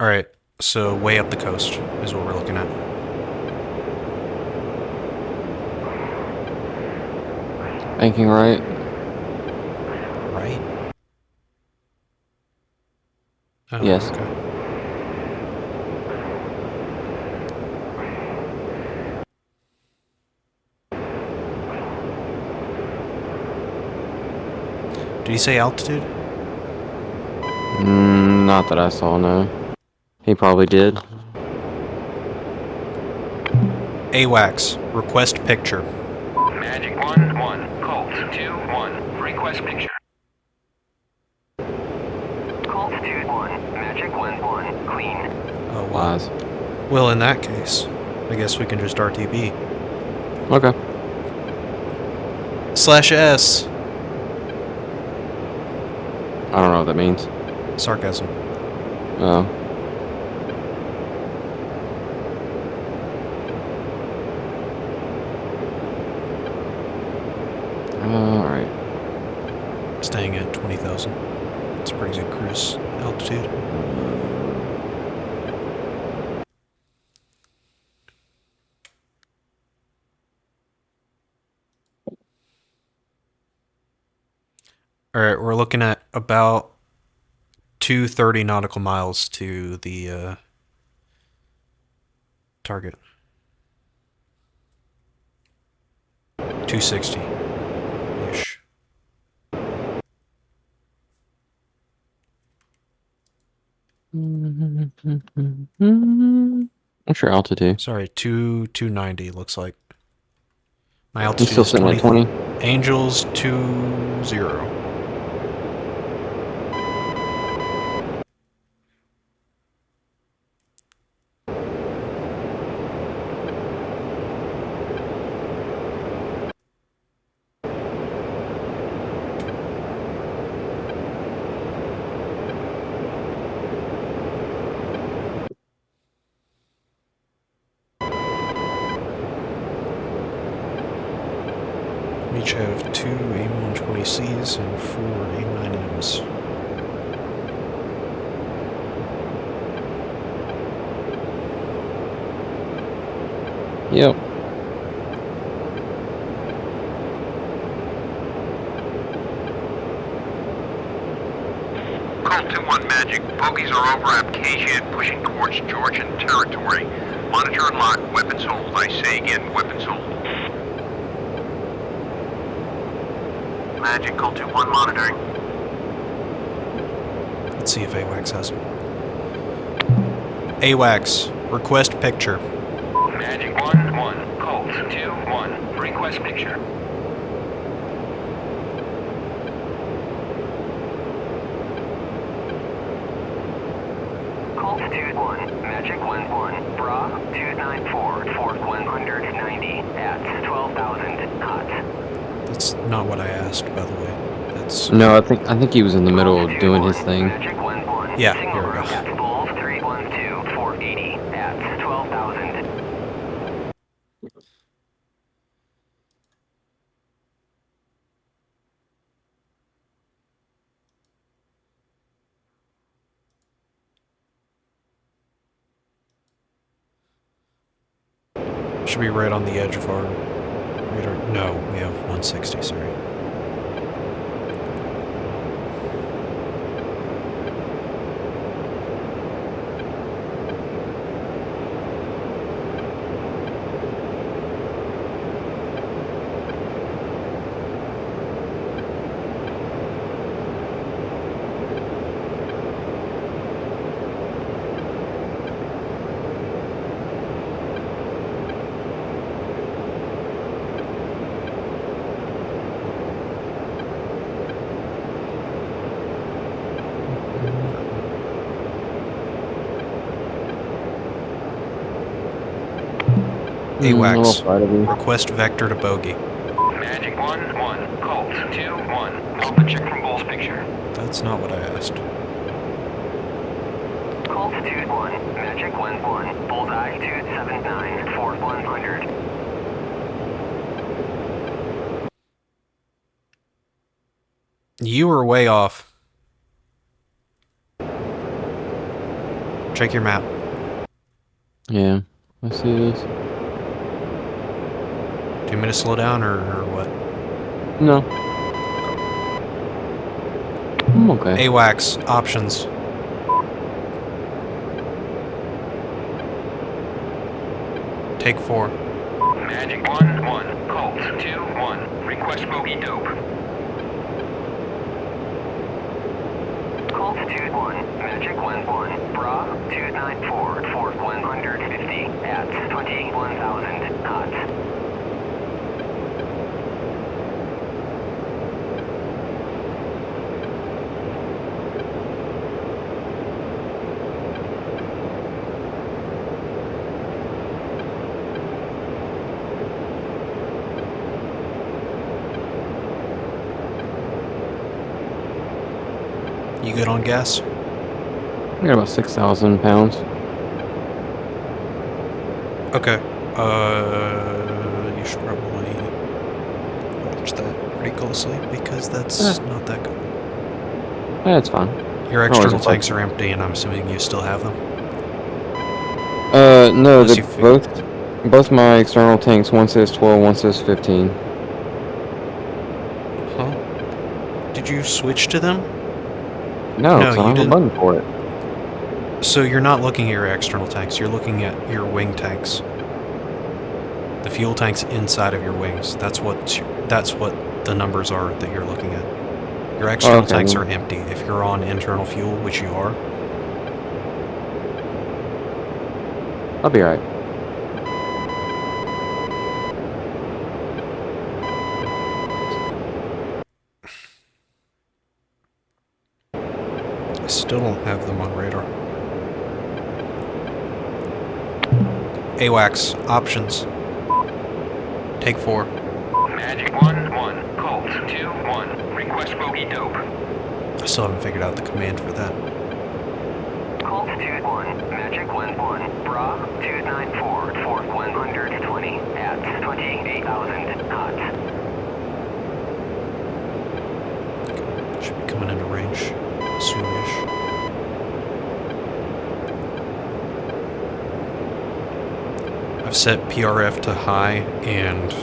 Alright, so way up the coast is what we're looking at. Banking right. Right? Oh, Yes. Okay. Did he say altitude? Not that I saw, no. He probably did. AWACS, request picture. Magic 1-1. Colt 2-1. Request picture. Colt 2-1. Magic 1-1. Clean. Oh, wow. Lies. Well, in that case, I guess we can just RTB. Okay. /S. I don't know what that means. Sarcasm. Oh. Alright. Staying at 20,000. It's a pretty good cruise altitude. Alright, we're looking at about 230 nautical miles to the target. 260-ish. What's your altitude? Sorry, 290 looks like. My You altitude still is sitting at 20? Angels 20. each have 2 AIM-120Cs and 4 AIM-9Ms. Yep. Colt 2-1 Magic. Bogies are over Abkhazia and pushing towards Georgian territory. Monitor and lock. Weapons hold. I say again, weapons hold. Magic, Colt 2-1 monitoring. Let's see if AWACS has them. AWACS, request picture. Magic 1-1, Colt 2-1, request picture. Colt 2-1, Magic 1-1, Bra 294, Fort 190 at 12,000 knots. That's not what I asked, by the way. That's... No, I think he was in the middle of doing his thing. Magic 1-1, Yeah, single here we go. at Bulls 312, 480 at 12,000. Should be right on the edge of our radar. No, we have 160, sorry. AWACS, request vector to bogey. Magic 1-1, Colt 2-1, Alpha check from Bull's picture. That's not what I asked. Colt 2-1, Magic 1-1, Bullseye 279, Fort 100. You were way off. Check your map. Yeah, I see this. Do you want me to slow down or what? No. I'm okay. AWACS, options. Take 4. Magic 1-1, Colt 2-1, request bogey dope. Colt 2-1, Magic 1-1, Bra 294, Fort 150 at 21,000 knots. You good on gas? I got about 6,000 pounds. Okay. You should probably watch that pretty closely because that's not that good. Yeah, it's fine. Your external tanks are empty, and I'm assuming you still have them. No, Unless you both my external tanks. One says 12, one says 15. Huh? Did you switch to them? No, No, so I you don't have a didn't. button for it. So you're not looking at your external tanks, you're looking at your wing tanks. The fuel tanks inside of your wings. That's what the numbers are that you're looking at. Your external tanks are empty. If you're on internal fuel, which you are, I'll be alright. I still don't have them on radar. AWACS, options. Take 4. Magic 1-1, Colt 2-1, request bogey dope. I still haven't figured out the command for that. Colt 2-1, Magic 1-1, Bra 294, Fort 120 at 28,000 knots. I've set PRF to high, and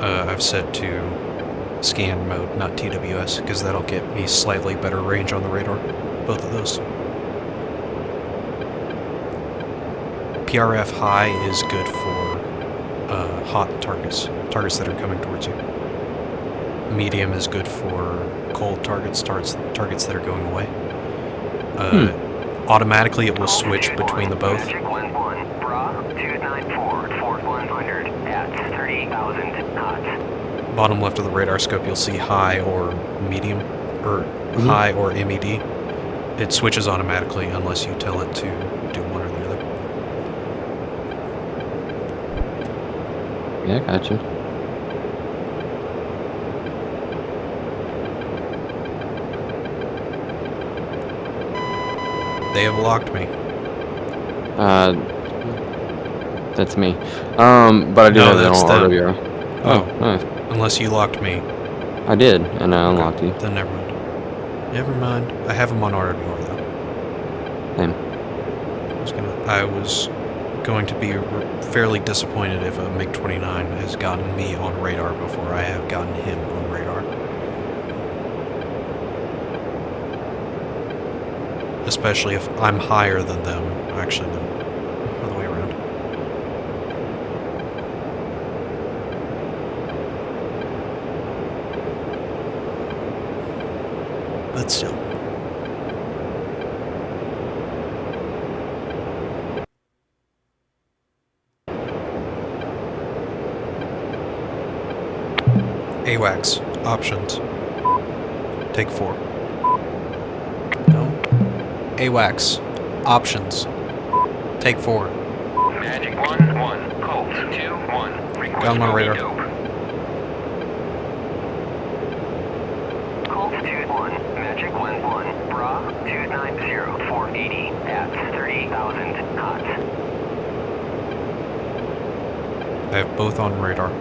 I've set to scan mode, not TWS, because that'll get me slightly better range on the radar. Both of those. PRF high is good for hot targets that are coming towards you. Medium is good for cold targets that are going away. Automatically it will switch between the both. Magic Wind 1, Bra 294, Fort 100 at 30,000 knots. Bottom left of the radar scope you'll see high or medium, or high or MED. It switches automatically unless you tell it to do one or the other. Yeah, gotcha. They have locked me. That's me. But I do No, have it that's on them. RWR. Oh, nice. Unless you locked me. I did, and I unlocked you. Then never mind. Never mind. I have them on RWR though. Same. I was going to be fairly disappointed if a MiG-29 has gotten me on radar before I have gotten him on radar. Especially if I'm higher than them. Actually, no. Other way around. But still. AWACS. Options. Take 4. No. AWACS. Options. Take 4. Magic 1-1, Colt 2-1. Got him on radar. Colt 2-1, Magic 1-1, Bra 290, 480 at 30,000 knots. I have both on radar.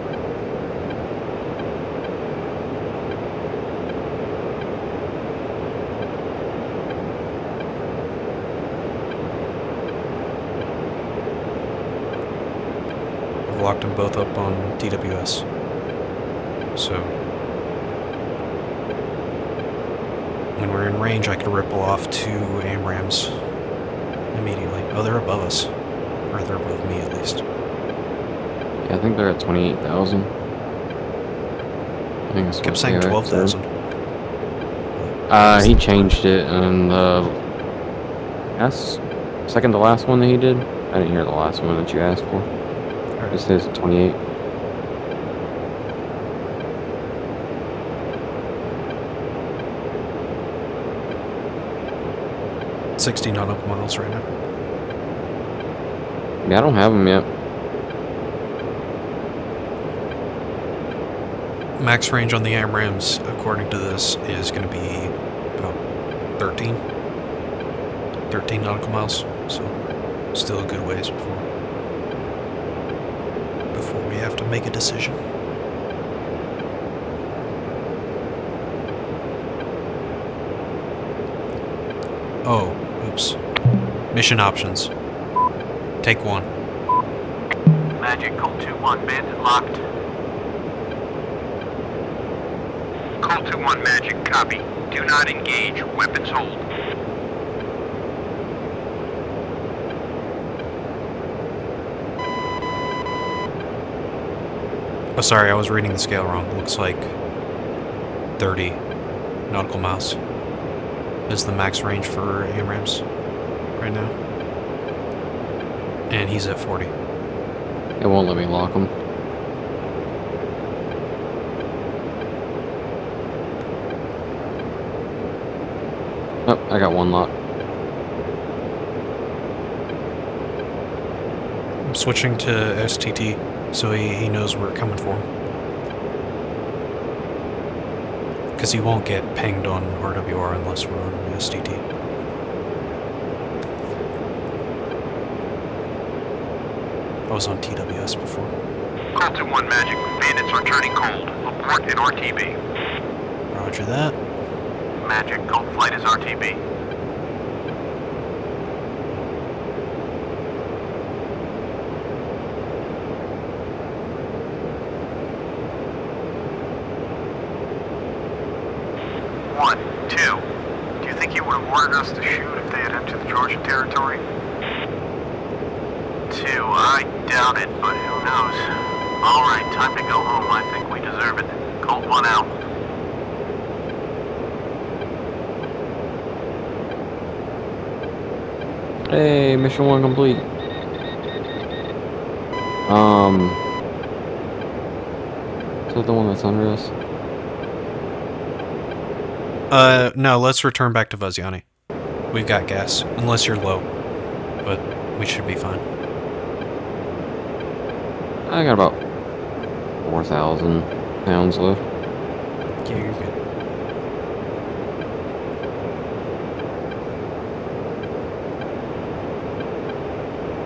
I've locked them both up on TWS. So when we're in range, I could ripple off 2 AMRAAMs immediately. Oh, they're above us. Or they're above me, at least. Yeah, I think they're at 28,000. I think it's Kept saying 12,000. He changed it, and that's second to last one that he did. I didn't hear the last one that you asked for. It says 28. $60 nautical miles right now. Yeah, I don't have them yet. Max range on the AMRAAMs, according to this, is going to be about 13 nautical miles. So, still a good ways before we have to make a decision. Oh, oops. Mission options. Take 1. Magic Colt 2-1, bandit locked. Colt 2-1 Magic, copy. Do not engage. Weapons hold. Oh, sorry, I was reading the scale wrong. Looks like 30 nautical miles is the max range for AMRAAMs right now. And he's at 40. It won't let me lock them. Oh, I got one lock. I'm switching to STT so he knows we're coming for him. Because he won't get pinged on RWR unless we're on STT. I was on TWS before. Colt 2-1 Magic, bandits are turning cold. Abort in RTB. Roger that. Magic Colt flight is RTB. ordered us to shoot if they had entered the Georgian territory? 2, I doubt it, but who knows? Alright, time to go home. I think we deserve it. Colt 1 out. Hey, mission 1 complete. Is that the one that's under us? No, let's return back to Vaziani. We've got gas, unless you're low, but we should be fine. I got about 4,000 pounds left. Yeah, you're good.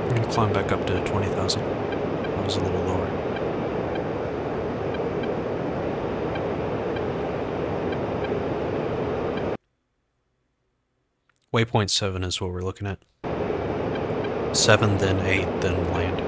I'm gonna climb back up to 20,000. I was a little lower. Waypoint 7 is what we're looking at. 7, then 8, then land.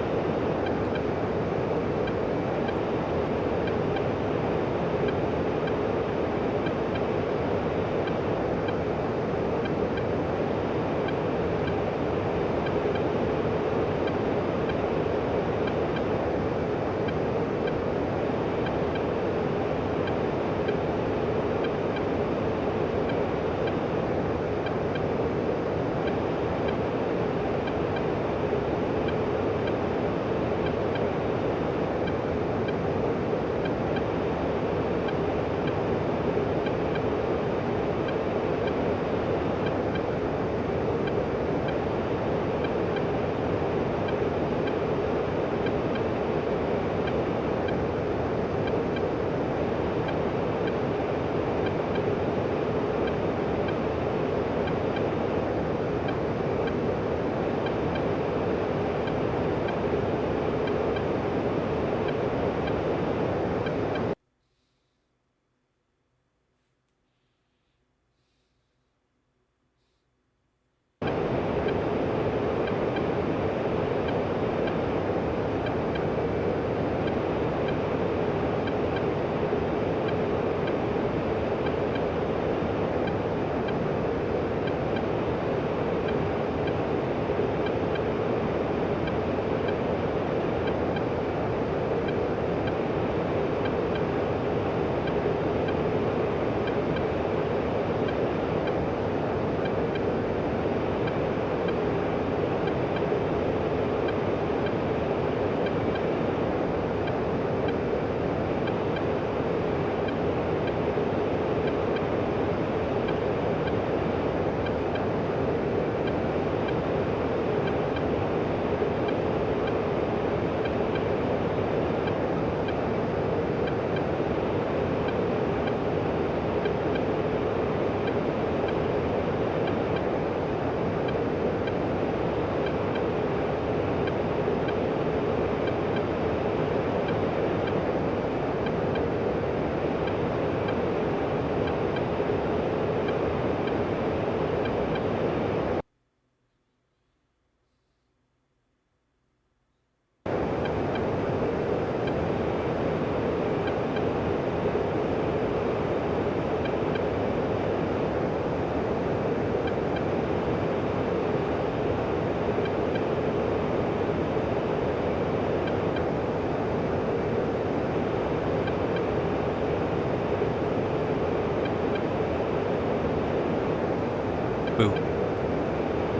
Boo.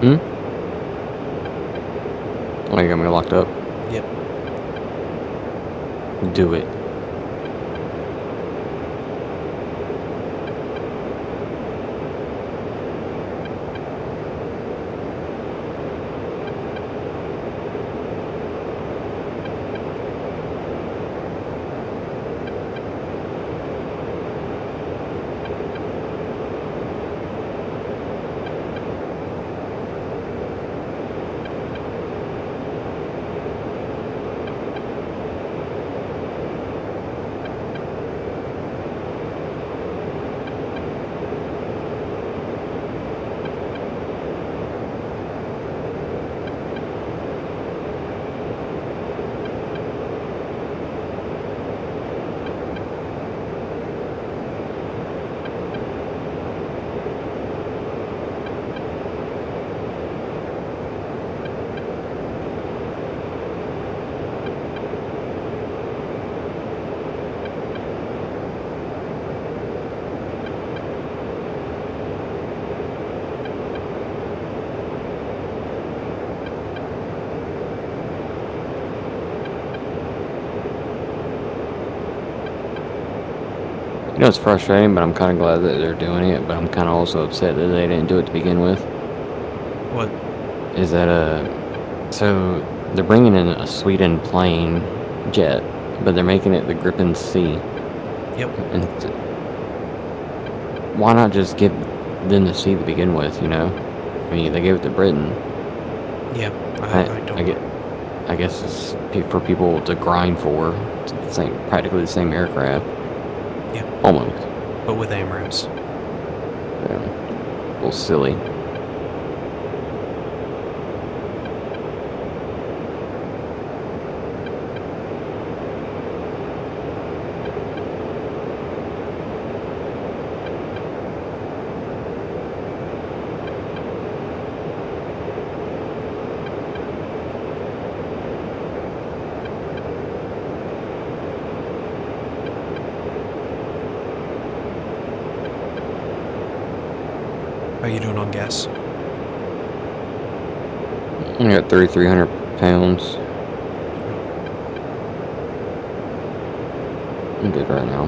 Hmm? Oh, you got me locked up? Yep. Do it. You know, it's frustrating, but I'm kind of glad that they're doing it. But I'm kind of also upset that they didn't do it to begin with. What? Is that so they're bringing in a Sweden plane jet, but they're making it the Gripen C. Yep. And why not just give them the C to begin with? You know, I mean, they gave it to Britain. Yeah, I guess it's for people to grind for. It's the same, practically the same aircraft. Yeah. Almost. But with AMRAAMs. Yeah. A little silly. How you doing on gas? I got 3,300 pounds. I'm good right now.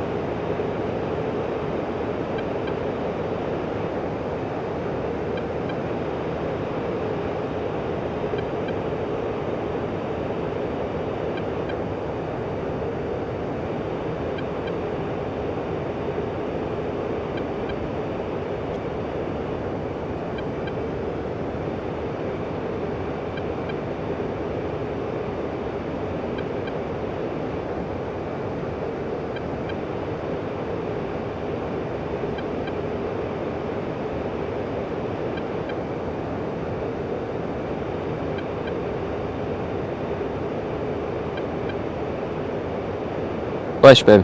Flash, babe.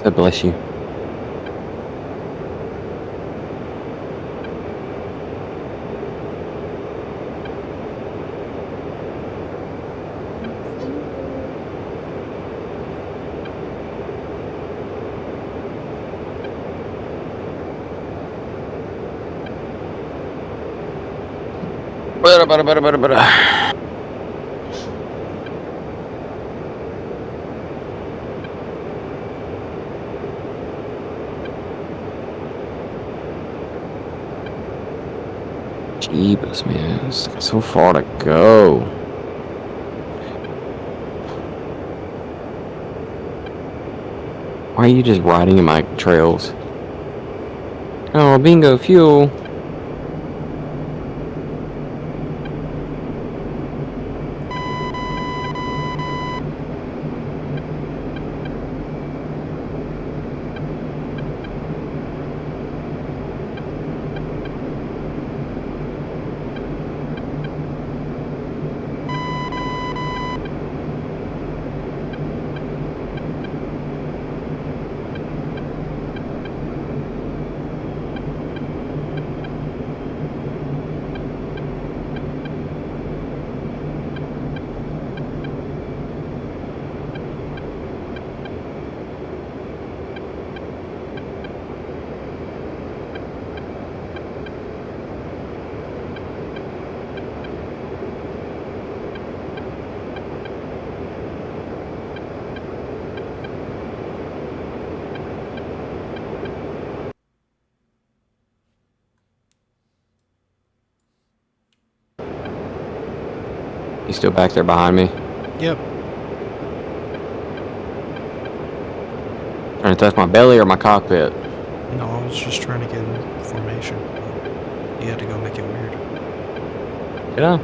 God bless you. Jeebus, man. It's so far to go. Why are you just riding in my trails? Oh, bingo fuel. You still back there behind me? Yep. Trying to touch my belly or my cockpit? No, I was just trying to get in formation. You had to go make it weird. Did I?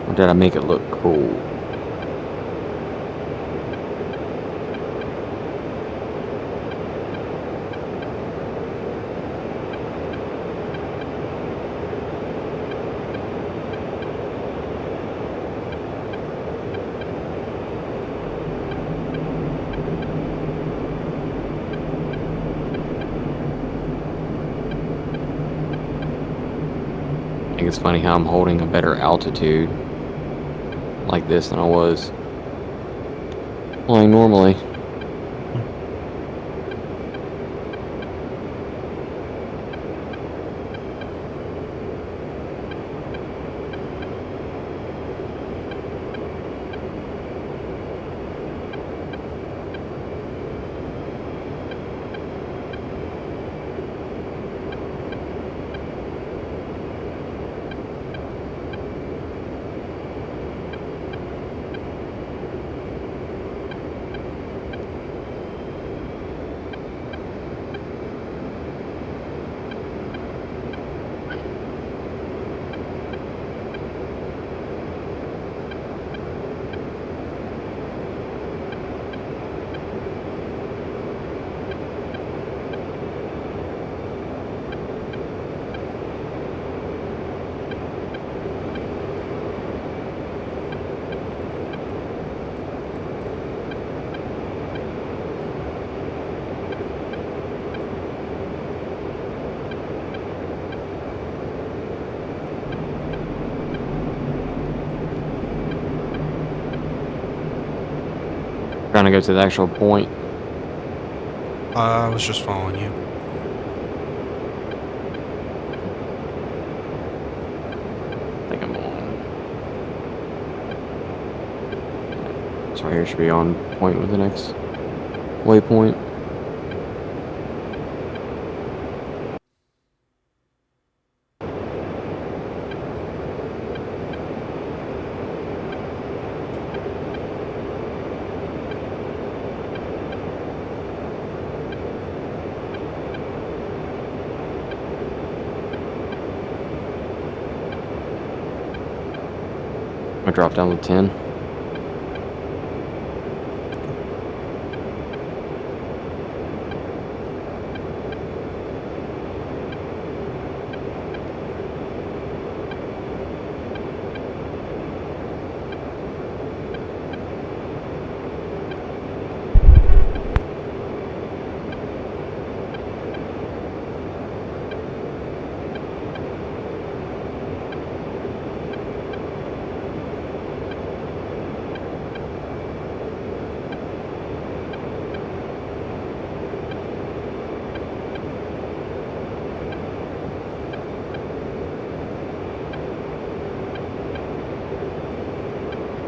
Or did I make it look cool? I think it's funny how I'm holding a better altitude like this than I was flying normally. trying to go to the actual point. I was just following you. I think I'm on. This right here should be on point with the next waypoint. I dropped down to 10.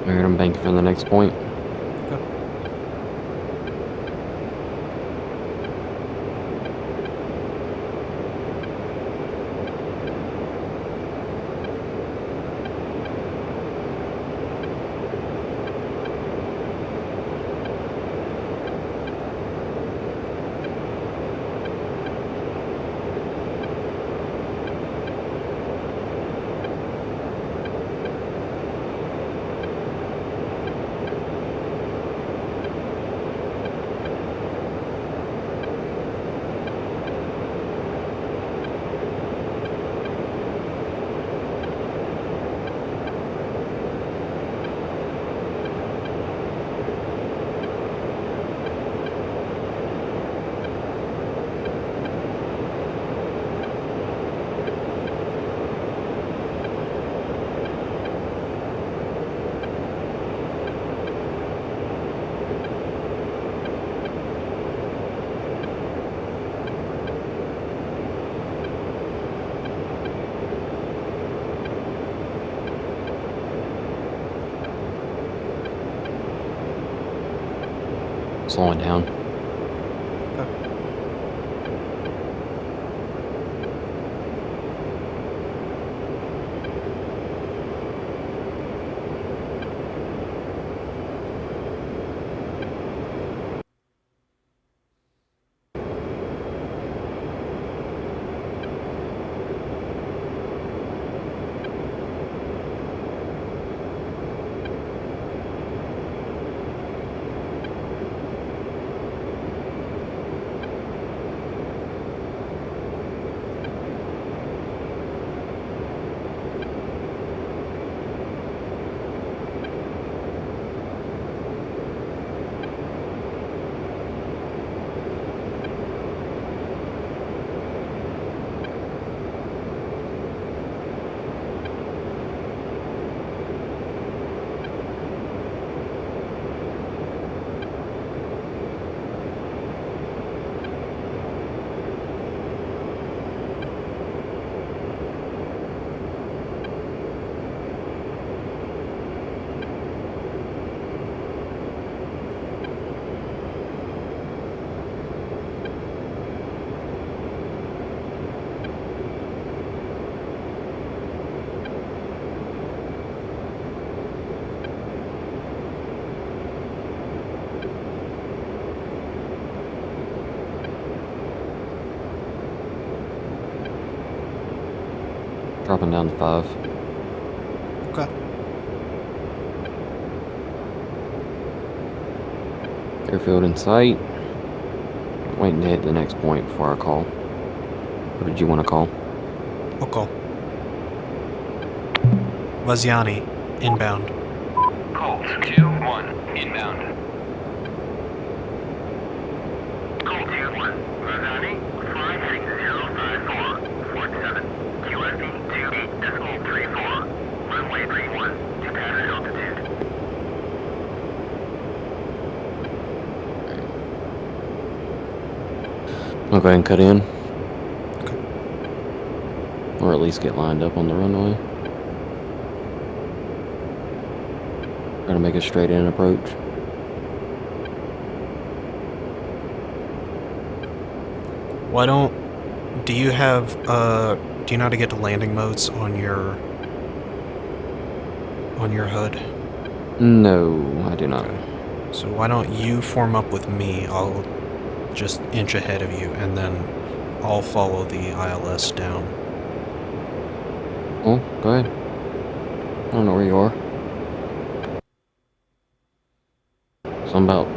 Alright, I'm banking for the next point. Slowing down. Dropping down to 5. Okay. Airfield in sight. Waiting to hit the next point before I call. What did you want to call? I'll call. Vaziani, inbound. Colt 2-1, inbound. Colt 2-1, Vaziani, 56054, 47, QSB 28, decimal 34, runway 31, to pattern altitude. I'll go ahead and cut in. Okay. Or at least get lined up on the runway. Try to make a straight in approach. Why don't... Do you have, do you know how to get to landing modes on your HUD? No, I do not. So why don't you form up with me? I'll just inch ahead of you, and then I'll follow the ILS down. Well, go ahead. I don't know where you are. So I'm about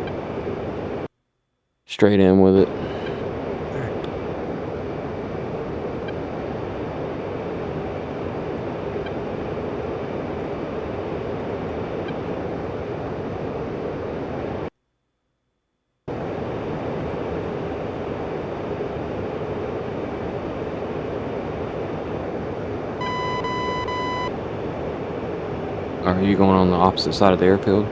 straight in with it. Are you going on the opposite side of the airfield?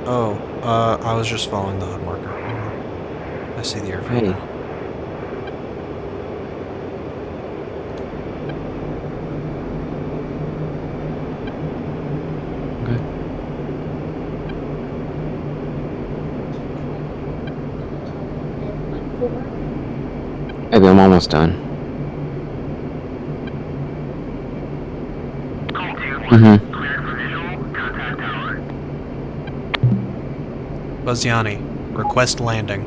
Oh, I was just following the HUD marker. Hang on. I see the airfield Hey. now. Okay. Maybe I'm almost done. Mm-hmm. Vaziani, request landing.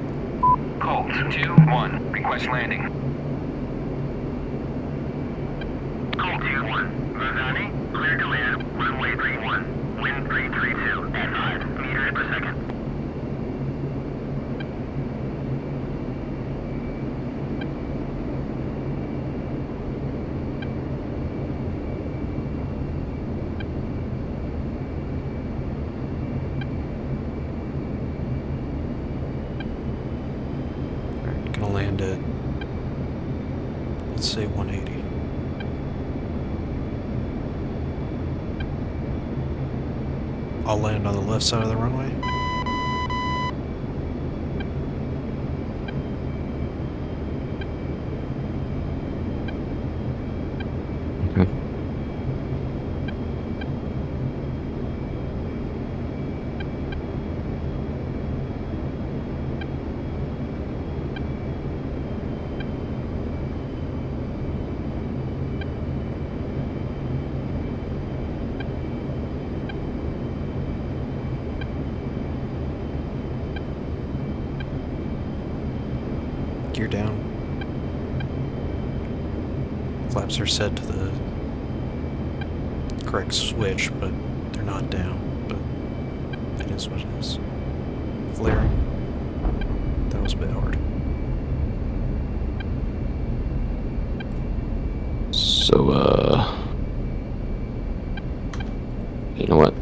Colt 2-1, request landing. Colt 2-1, Vaziani, clear to land, runway 31, wind 332, at 5 meters per second. Alright, gonna land at, let's say 180. I'll land on the left side of the runway. Okay. Gear down. Flaps are set to the correct switch, but they're not down. But it is what it is. Flaring. That was a bit hard. So, you know what?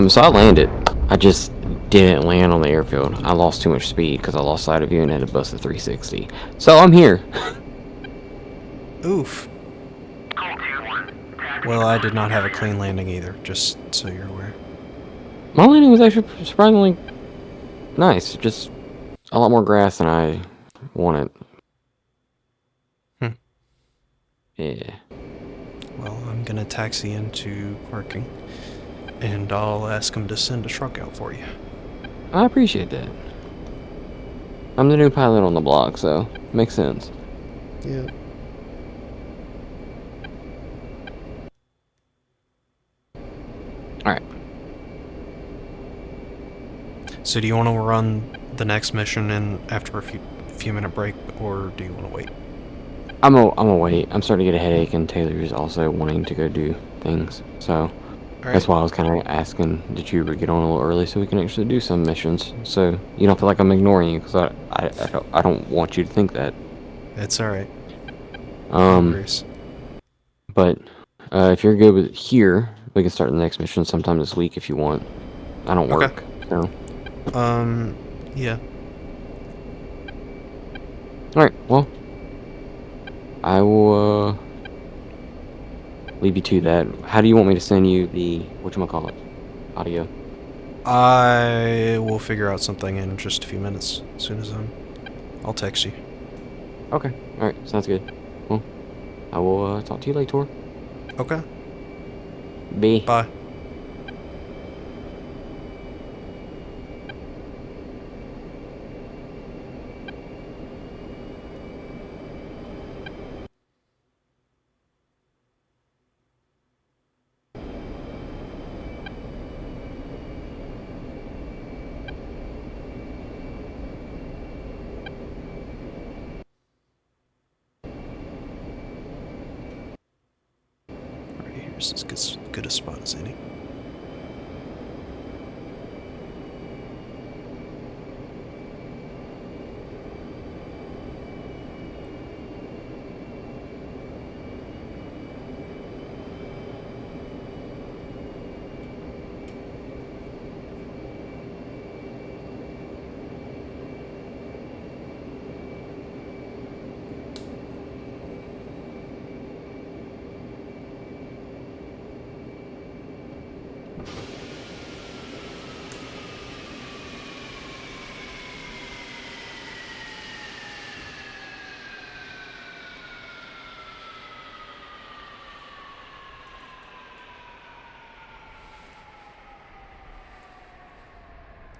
So I landed. I just didn't land on the airfield. I lost too much speed because I lost sight of you and had to bust a 360. So I'm here. Oof. Well, I did not have a clean landing either, just so you're aware. My landing was actually surprisingly nice. Just a lot more grass than I wanted. Yeah. Well, I'm gonna taxi into parking, and I'll ask him to send a truck out for you. I appreciate that. I'm the new pilot on the block, so makes sense. Yeah. Alright. So do you want to run the next mission in after a few minute break, or do you want to wait? I'm gonna wait. I'm starting to get a headache, and Taylor's also wanting to go do things. So that's why I was kind of asking, did you get on a little early so we can actually do some missions? So you don't feel like I'm ignoring you, because I don't want you to think that. It's alright. But if you're good with here, we can start the next mission sometime this week if you want. I don't work, so. Yeah. Alright, well. I will, leave you to that. How do you want me to send you the, whatchamacallit, audio? I will figure out something in just a few minutes. As soon as I'll text you. Okay. Alright, sounds good. Well, I will talk to you later. Okay. B. Bye. Alright, here's as good a spot as any.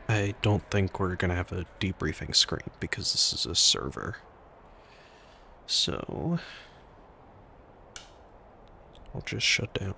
I don't think we're gonna have a debriefing screen because this is a server. So I'll just shut down.